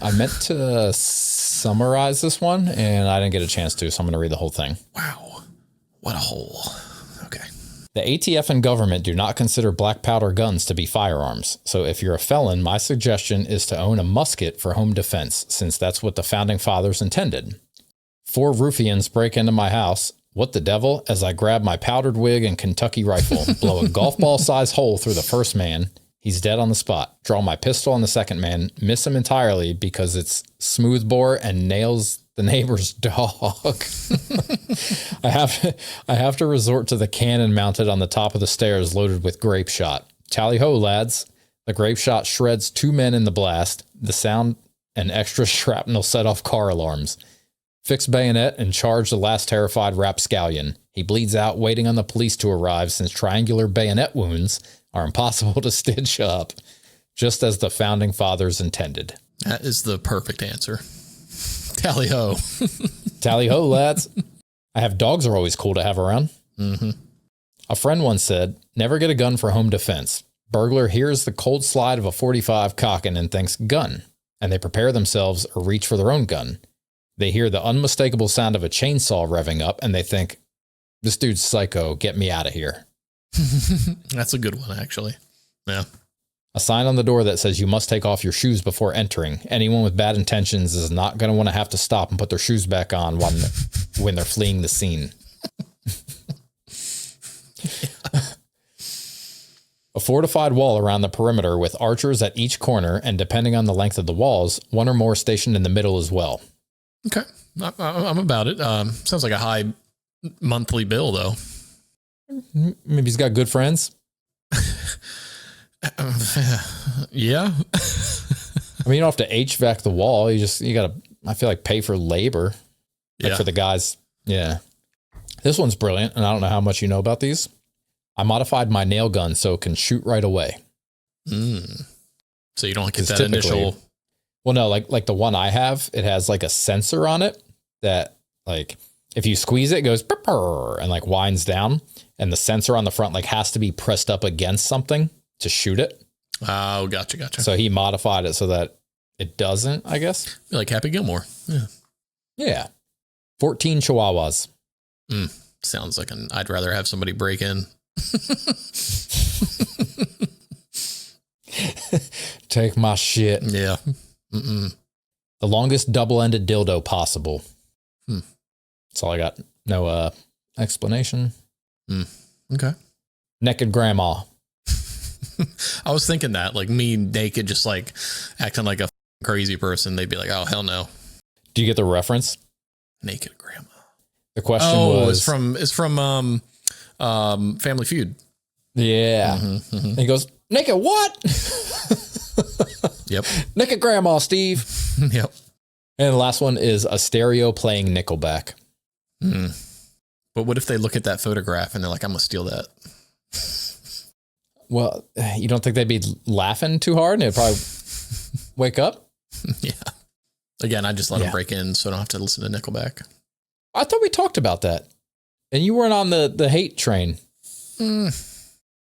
I meant to summarize this one, and I didn't get a chance to, so I'm going to read the whole thing. Wow. What a hole. Okay. The ATF and government do not consider black powder guns to be firearms. So if you're a felon, my suggestion is to own a musket for home defense, since that's what the founding fathers intended. 4 ruffians break into my house. What the devil? As I grab my powdered wig and Kentucky rifle, blow a golf ball size hole through the first man. He's dead on the spot. Draw my pistol on the second man, miss him entirely because it's smoothbore and nails the neighbor's dog. I have to resort to the cannon mounted on the top of the stairs loaded with grape shot. Tally ho, lads. The grape shot shreds 2 men in the blast. The sound and extra shrapnel set off car alarms. Fix bayonet and charge the last terrified rapscallion. He bleeds out waiting on the police to arrive since triangular bayonet wounds are impossible to stitch up, just as the founding fathers intended. That is the perfect answer. Tally ho. Tally ho, lads. I have dogs are always cool to have around. Mm-hmm. A friend once said, never get a gun for home defense. Burglar hears the cold slide of a 45 cocking and thinks gun, and they prepare themselves or reach for their own gun. They hear the unmistakable sound of a chainsaw revving up, and they think, this dude's psycho, get me out of here. That's a good one, actually. Yeah. A sign on the door that says you must take off your shoes before entering. Anyone with bad intentions is not going to want to have to stop and put their shoes back on when they're fleeing the scene. A fortified wall around the perimeter with archers at each corner, and depending on the length of the walls, 1 or more stationed in the middle as well. Okay. I'm about it. Sounds like a high monthly bill, though. Maybe he's got good friends. Yeah. I mean, you don't have to HVAC the wall. You got to, I feel like, pay for labor. Like for the guys. Yeah. This one's brilliant, and I don't know how much you know about these. I modified my nail gun so it can shoot right away. So you don't get that initial... Well, no, like the one I have, it has like a sensor on it that, like, if you squeeze it, it goes and like winds down, and the sensor on the front like has to be pressed up against something to shoot it. Oh, gotcha. So he modified it so that it doesn't, I guess. Like Happy Gilmore. Yeah. 14 chihuahuas. Sounds like I'd rather have somebody break in. Take my shit. Yeah. The longest double-ended dildo possible. That's all I got. No explanation. Okay. Naked grandma. I was thinking that, like, me naked, just like acting like a crazy person. They'd be like, "Oh, hell no." Do you get the reference? Naked grandma. The question was it's from Family Feud. Yeah. And he goes, naked what? Yep. Naked grandma, Steve. Yep. And the last one is a stereo playing Nickelback. But what if they look at that photograph and they're like, I'm going to steal that? Well, you don't think they'd be laughing too hard and it'd probably wake up? Yeah. Again, I just let them break in so I don't have to listen to Nickelback. I thought we talked about that. And you weren't on the hate train. Didn't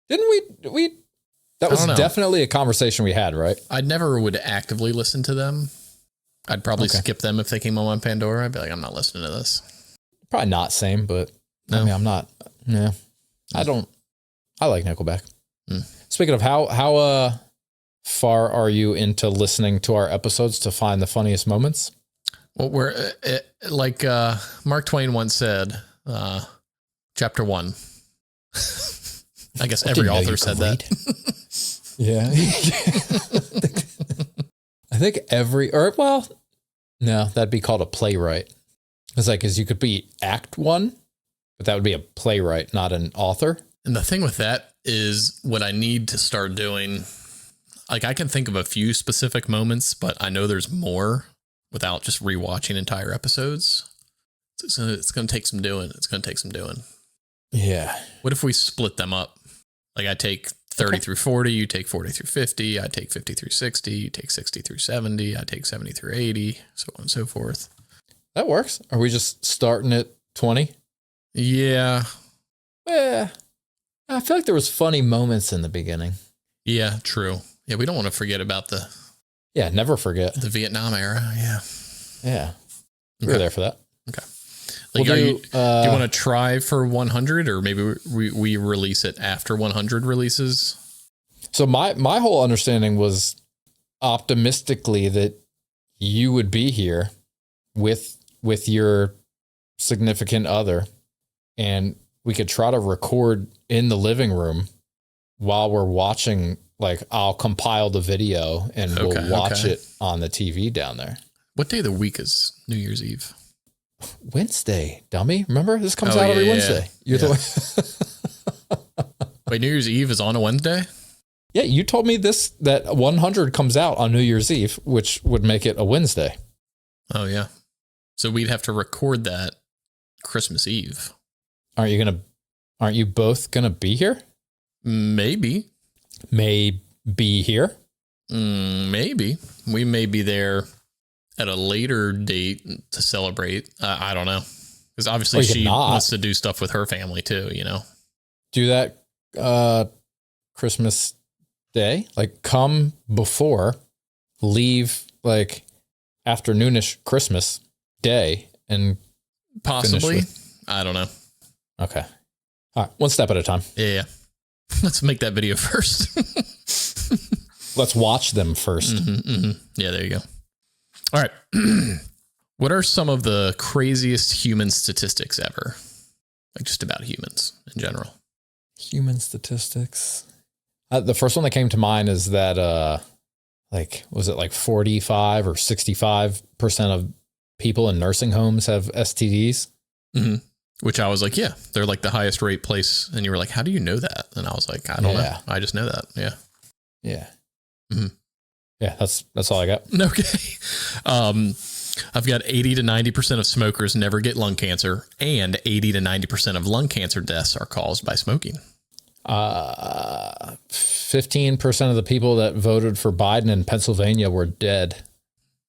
we? That was definitely a conversation we had, right? I never would actively listen to them. I'd probably skip them if they came on Pandora. I'd be like, I'm not listening to this. Probably not same, but no. I mean, I'm not. Yeah. I like Nickelback. Speaking of how far are you into listening to our episodes to find the funniest moments? Well, we're like Mark Twain once said, chapter 1. I guess every author said that. Yeah. I think no, that'd be called a playwright. It's like, cause you could be act 1, but that would be a playwright, not an author. And the thing with that is what I need to start doing. Like I can think of a few specific moments, but I know there's more without just rewatching entire episodes. It's going to take some doing. It's going to take some doing. Yeah. What if we split them up? Like I take 30 through 40, you take 40 through 50, I take 50 through 60, you take 60 through 70, I take 70 through 80, so on and so forth. That works. Are we just starting at 20? Yeah. Yeah. I feel like there was funny moments in the beginning. Yeah, true. Yeah, we don't want to forget about the never forget. the Vietnam era. Yeah. Yeah. We were there for that. Okay. Like, do you want to try for 100 or maybe we release it after 100 releases? So my whole understanding was optimistically that you would be here with your significant other and we could try to record in the living room while we're watching. Like I'll compile the video and we'll watch it on the TV down there. What day of the week is New Year's Eve? Wednesday, dummy. Remember, this comes out every Wednesday. You're Wait, New Year's Eve is on a Wednesday? Yeah, you told me that 100 comes out on New Year's Eve, which would make it a Wednesday. Oh, yeah. So we'd have to record that Christmas Eve. Aren't you both gonna be here? Maybe. May be here? Maybe. We may be there at a later date to celebrate. I don't know. Because obviously she wants to do stuff with her family too, you know? Do that Christmas Day. Like come before, leave like afternoonish Christmas Day and possibly. I don't know. Okay. All right. One step at a time. Yeah. Let's make that video first. Let's watch them first. Yeah, there you go. All right. What are some of the craziest human statistics ever? Like just about humans in general. Human statistics. The first one that came to mind is that, was it like 45 or 65% of people in nursing homes have STDs? Mm-hmm. Which I was like, yeah, they're like the highest rate place. And you were like, how do you know that? And I was like, I don't know. I just know that. Yeah. Yeah. Mm-hmm. Yeah. That's all I got. Okay. I've got 80 to 90% of smokers never get lung cancer, and 80 to 90% of lung cancer deaths are caused by smoking. 15% of the people that voted for Biden in Pennsylvania were dead.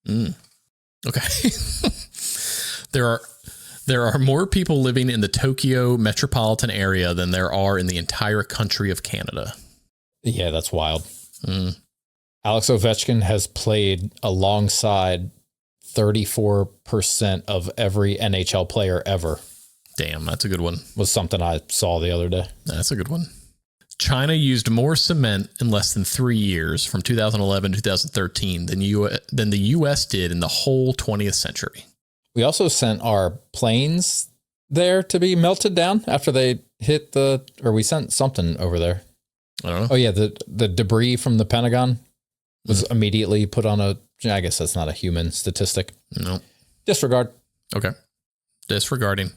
Okay. There are more people living in the Tokyo metropolitan area than there are in the entire country of Canada. Yeah, that's wild. Alex Ovechkin has played alongside 34% of every NHL player ever. Damn, that's a good one. Was something I saw the other day. That's a good one. China used more cement in less than 3 years from 2011 to 2013 than the U.S. did in the whole 20th century. We also sent our planes there to be melted down after they hit we sent something over there. I don't know. Oh yeah, the debris from the Pentagon was immediately put on I guess that's not a human statistic. No. Disregard. Okay. Disregarding.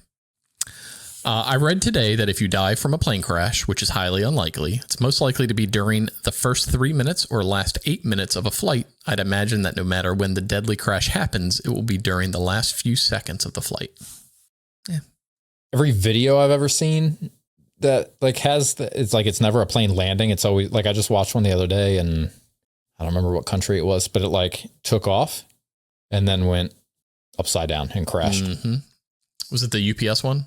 I read today that if you die from a plane crash, which is highly unlikely, it's most likely to be during the first 3 minutes or last 8 minutes of a flight. I'd imagine that no matter when the deadly crash happens, it will be during the last few seconds of the flight. Yeah. Every video I've ever seen that it's never a plane landing. It's always like, I just watched one the other day and I don't remember what country it was, but it took off and then went upside down and crashed. Mm-hmm. Was it the UPS one?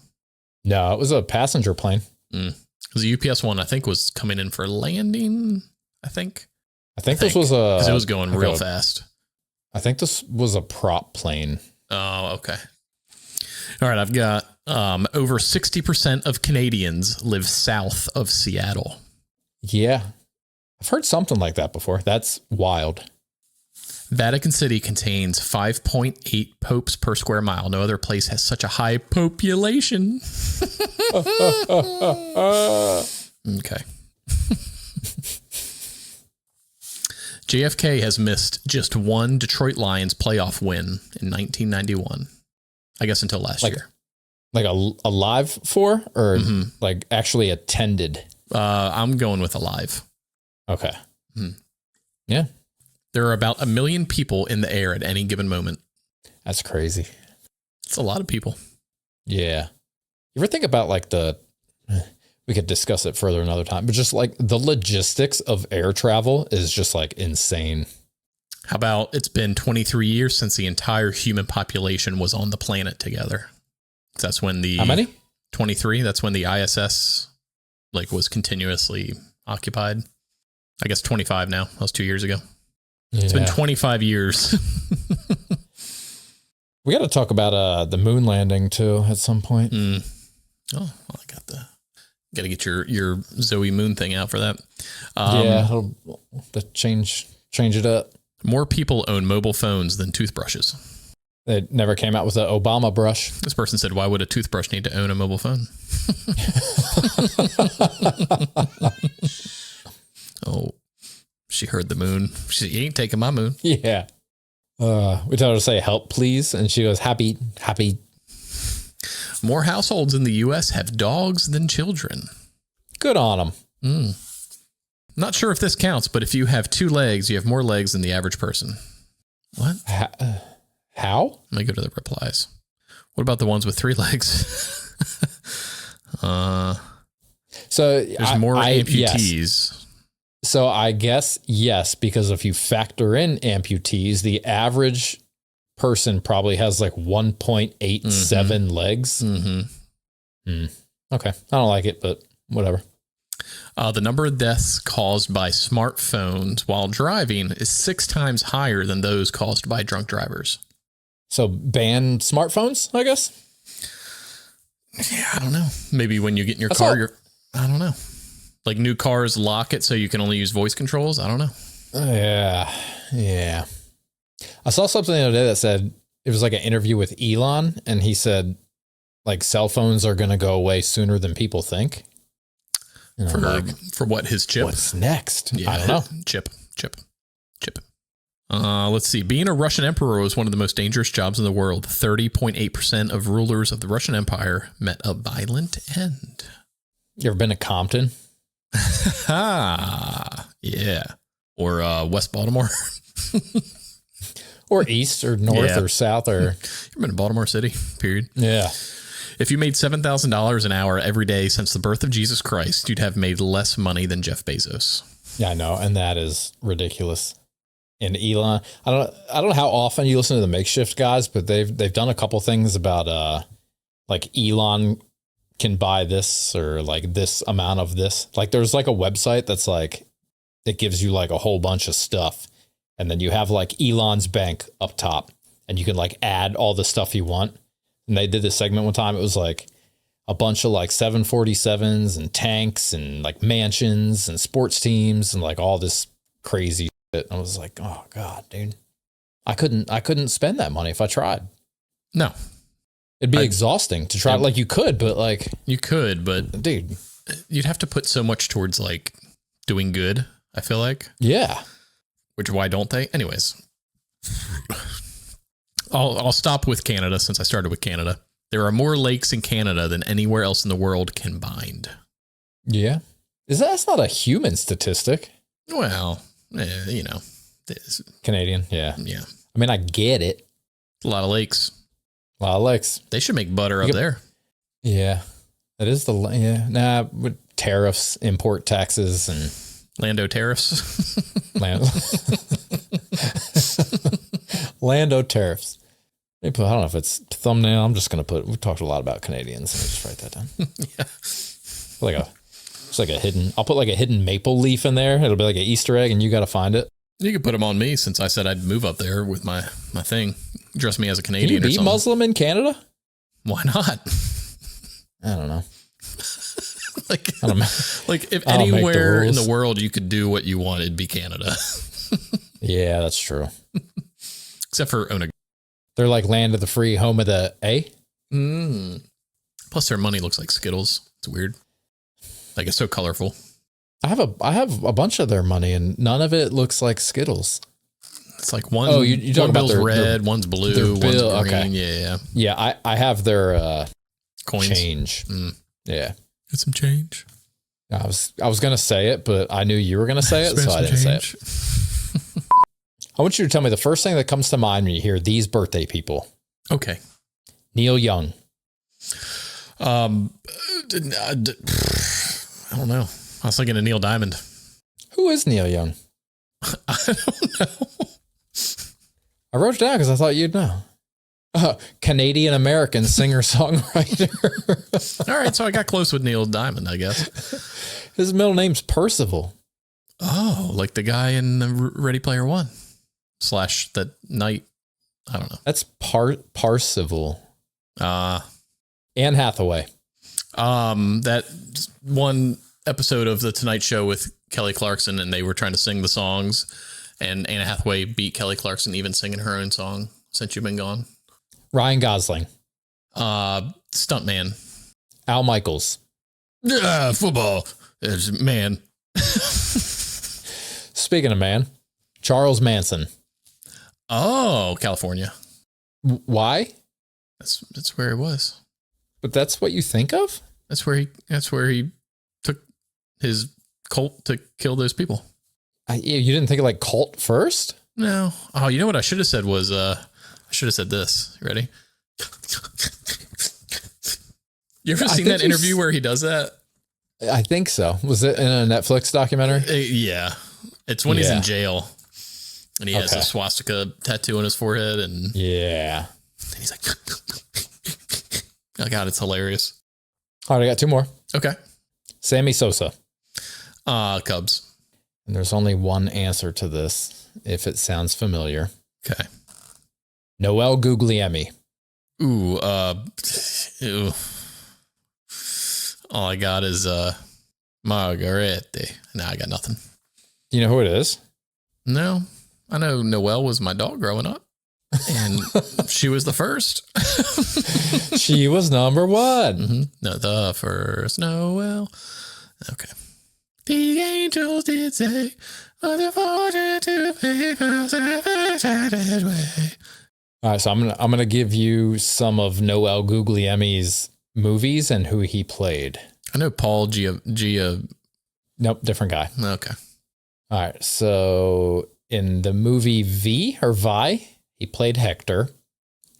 No, it was a passenger plane. Because the UPS one, I think, was coming in for landing. I think this was because it was going real fast. I think this was a prop plane. Oh, okay. All right, I've got over 60% of Canadians live south of Seattle. Yeah, I've heard something like that before. That's wild. Vatican City contains 5.8 popes per square mile. No other place has such a high population. Okay. JFK has missed just one Detroit Lions playoff win in 1991. I guess until last year. Like a live for, or like actually attended? I'm going with alive. Okay. Yeah. There are about 1 million people in the air at any given moment. That's crazy. It's a lot of people. Yeah. You ever think about like we could discuss it further another time, but just like the logistics of air travel is just like insane. How about it's been 23 years since the entire human population was on the planet together? That's when How many? 23. That's when the ISS like was continuously occupied. I guess 25 now. That was 2 years ago. Yeah. It's been 25 years. We got to talk about the moon landing too at some point. Oh, well, I got to get your Zoe Moon thing out for that. To change it up. More people own mobile phones than toothbrushes. They never came out with the Obama brush. This person said, why would a toothbrush need to own a mobile phone? Oh, she heard the moon. She said, you ain't taking my moon. Yeah. We told her to say help, please. And she goes, happy. More households in the U.S. have dogs than children. Good on them. Not sure if this counts, but if you have 2 legs, you have more legs than the average person. What? How? Let me go to the replies. What about the ones with 3 legs? So there's more amputees. Yes. So I guess yes, because if you factor in amputees, the average person probably has like 1.87 legs. Okay. I don't like it, but whatever. The number of deaths caused by smartphones while driving is 6 times higher than those caused by drunk drivers. So ban smartphones, I guess? Yeah, I don't know. Maybe when you get in your car, I don't know. Like new cars lock it so you can only use voice controls. I don't know. Yeah. I saw something the other day that said it was like an interview with Elon, and he said like cell phones are going to go away sooner than people think. For what, his chip? What's next? Yeah, I don't know. Chip. Let's see. Being a Russian emperor was one of the most dangerous jobs in the world. 30.8% of rulers of the Russian Empire met a violent end. You ever been to Compton? Yeah. Or West Baltimore. Or east or north or south or... You've been in Baltimore City, period. Yeah. If you made $7,000 an hour every day since the birth of Jesus Christ, you'd have made less money than Jeff Bezos. Yeah, I know. And that is ridiculous. And Elon, I don't know how often you listen to the Makeshift guys, but they've done a couple things about like Elon can buy this or like this amount of this. Like there's like a website that's like, it gives you like a whole bunch of stuff. And then you have like Elon's bank up top and you can like add all the stuff you want. And they did this segment one time. It was like a bunch of like 747s and tanks and like mansions and sports teams and like all this crazy shit. I was like, oh God, dude, I couldn't spend that money if I tried. No, it'd be exhausting to try. Like you could, but dude, you'd have to put so much towards like doing good. I feel like, yeah. Which why don't they? Anyways, I'll stop with Canada since I started with Canada. There are more lakes in Canada than anywhere else in the world combined. Yeah, that's not a human statistic? Well, Canadian, yeah. I mean, I get it. A lot of lakes. They should make butter up there. Yeah, that is with tariffs, import taxes, and Lando tariffs. Lando tariffs. I don't know if it's thumbnail. I'm just going to we talked a lot about Canadians. Let me just write that down. Yeah. It's like a hidden, I'll put like a hidden maple leaf in there. It'll be like an Easter egg and you got to find it. You could put them on me since I said I'd move up there with my thing. Dress me as a Canadian. Can you be Muslim in Canada? Why not? I don't know. Like if anywhere in the world you could do what you want, it'd be Canada. Yeah, that's true. Except for Oneg. They're like land of the free, home of the A. Plus their money looks like Skittles. It's weird. Like it's so colorful. I have a bunch of their money and none of it looks like Skittles. It's like one. Oh, you talking about bill's red, one's blue, one's green. Okay. Yeah. Yeah, I have their Coins. change. Yeah. Get some change. I was going to say it, but I knew you were going to say it, so I didn't say it. I want you to tell me the first thing that comes to mind when you hear these birthday people. Okay. Neil Young. I don't know. I was thinking of Neil Diamond. Who is Neil Young? I don't know. I wrote it down because I thought you'd know. Canadian American singer songwriter. All right, so I got close with Neil Diamond, I guess. His middle name's Percival. Oh, like the guy in Ready Player One / that night. I don't know. That's Parsival. Anne Hathaway. That one episode of The Tonight Show with Kelly Clarkson, and they were trying to sing the songs, and Anne Hathaway beat Kelly Clarkson even singing her own song, Since You've Been Gone. Ryan Gosling. Stuntman. Al Michaels. Football. Man. Speaking of man, Charles Manson. Oh, California. Why? That's where it was. But that's what you think of? That's where he took his cult to kill those people. You didn't think of like cult first? No. Oh, you know what I should have said was, I should have said this. You ready? You ever seen that interview where he does that? I think so. Was it in a Netflix documentary? Yeah. It's when he's in jail and he has a swastika tattoo on his forehead. And yeah. And he's like, oh God, it's hilarious. All right, I got two more. Okay. Sammy Sosa. Cubs. And there's only one answer to this, if it sounds familiar. Okay. Noel Guglielmi. Ooh, ew. All I got is Margarete. No, I got nothing. Do you know who it is? No. I know Noelle was my dog growing up. And she was the first. She was number one. Mm-hmm. No, the first Noelle. Okay. The angels did say, "Are the fortunate to be persecuted way." All right, so I'm gonna give you some of Noel Guglielmi's movies and who he played. I know Paul Gia. Nope, different guy. Okay. All right, so in the movie Vi, he played Hector.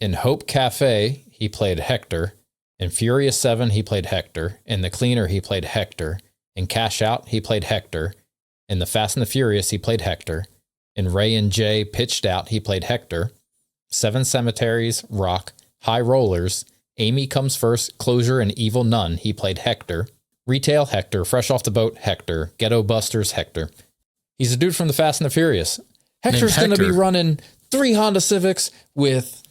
In Hope Cafe, he played Hector. In Furious 7, he played Hector. In The Cleaner, he played Hector. In Cash Out, he played Hector. In The Fast and the Furious, he played Hector. In Ray and Jay Pitched Out, he played Hector. Seven Cemeteries, Rock, High Rollers, Amy Comes First, Closure, and Evil Nun, he played Hector. Retail, Hector. Fresh Off the Boat, Hector. Ghetto Busters, Hector. He's a dude from The Fast and the Furious. Hector's going to be running 3 Honda Civics with...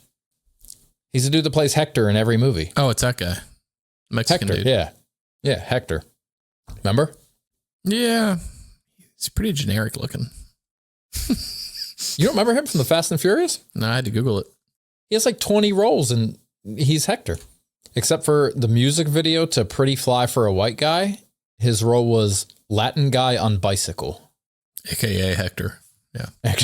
He's a dude that plays Hector in every movie. Oh, it's that guy. Mexican Hector, dude. yeah. Yeah, Hector. Remember? Yeah. He's pretty generic looking. You don't remember him from The Fast and Furious? No, I had to Google it. He has like 20 roles and he's Hector. Except for the music video to Pretty Fly for a White Guy, his role was Latin Guy on Bicycle. AKA Hector. Yeah. Damn,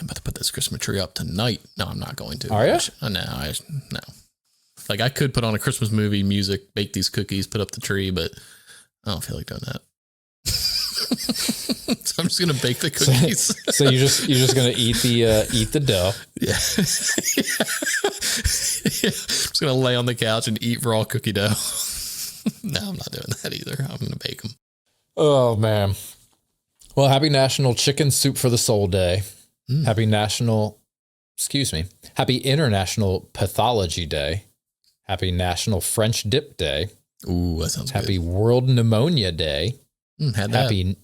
I'm about to put this Christmas tree up tonight. No, I'm not going to. Are you? No. Like I could put on a Christmas movie, music, bake these cookies, put up the tree, but I don't feel like doing that. So I'm just gonna bake the cookies. So you're just gonna eat the dough. Yeah. Yeah. I'm just gonna lay on the couch and eat raw cookie dough. No, I'm not doing that either. I'm gonna bake them. Oh man. Well, happy National Chicken Soup for the Soul Day. Happy International Pathology Day. Happy National French Dip Day. Ooh, that sounds Happy good. World Pneumonia Day. Had that. Happy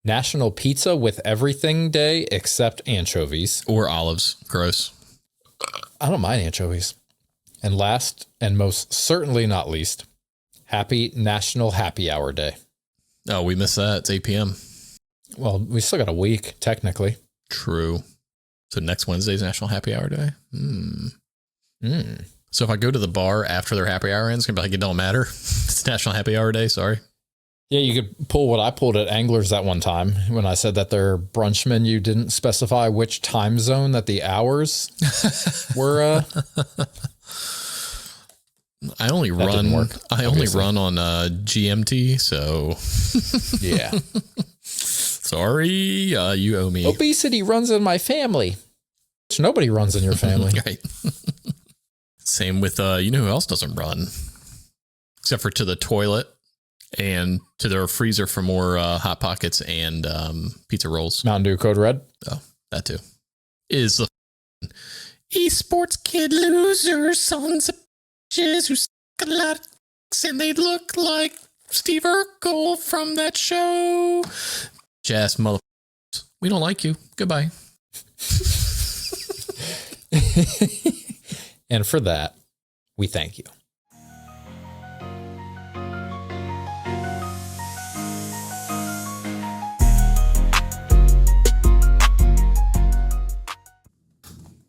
National Pizza with Everything Day except anchovies. Or olives. Gross. I don't mind anchovies. And last and most certainly not least, Happy National Happy Hour Day. Oh, we missed that. It's 8 p.m. Well, we still got a week, technically. True. So next Wednesday's National Happy Hour Day. So if I go to the bar after their happy hour ends, it's going to be like, it don't matter. It's National Happy Hour Day. Sorry. Yeah, you could pull what I pulled at Anglers that one time when I said that their brunch menu didn't specify which time zone that the hours were. I only run on GMT, so yeah. Sorry, you owe me. Obesity runs in my family. Which nobody runs in your family. Right. Same with you know who else doesn't run? Except for to the toilet and to their freezer for more Hot Pockets and pizza rolls. Mountain Dew Code Red. Oh, that too. Is the esports kid loser sons of bitches who suck a lot of dicks and they look like Steve Urkel from that show. Jazz motherfuckers. We don't like you. Goodbye. And for that, we thank you.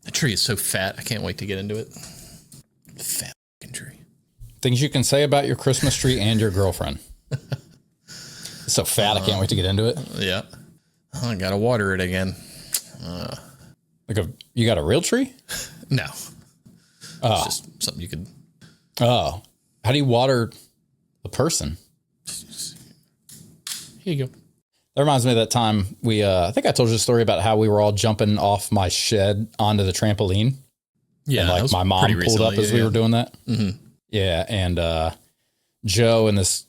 The tree is so fat. I can't wait to get into it. Fat fucking tree. Things you can say about your Christmas tree and your girlfriend. It's so fat, I can't wait to get into it. Yeah. Oh, I gotta water it again. You got a real tree? No. Oh. It's just something you could. Oh. How do you water a person? Here you go. That reminds me of that time I think I told you a story about how we were all jumping off my shed onto the trampoline. Yeah. And like my mom pulled up as we were doing that. Mm-hmm. Yeah. And Joe and this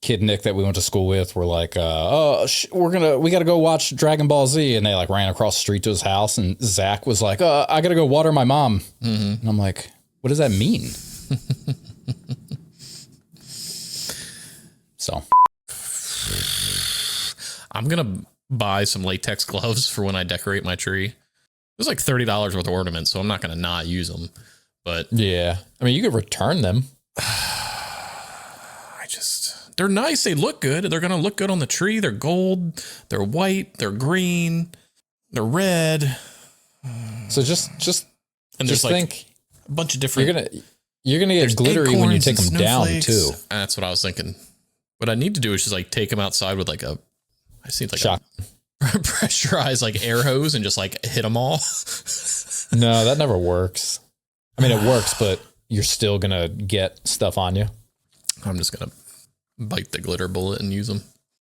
kid Nick that we went to school with were like, we got to go watch Dragon Ball Z. And they like ran across the street to his house. And Zach was like, I got to go water my mom. Mm-hmm. And I'm like, what does that mean? So I'm going to buy some latex gloves for when I decorate my tree. It was like $30 worth of ornaments, so I'm not going to not use them. But yeah, I mean, you could return them. They're nice. They look good. They're going to look good on the tree. They're gold. They're white. They're green. They're red. So just and there's like think a bunch of different. You're gonna get glittery when you take them down too. That's what I was thinking. What I need to do is just like take them outside with like I just need like shock. A pressurized like air hose and just like hit them all. No, that never works. I mean, it works, but you're still gonna get stuff on you. I'm just gonna bite the glitter bullet and use them.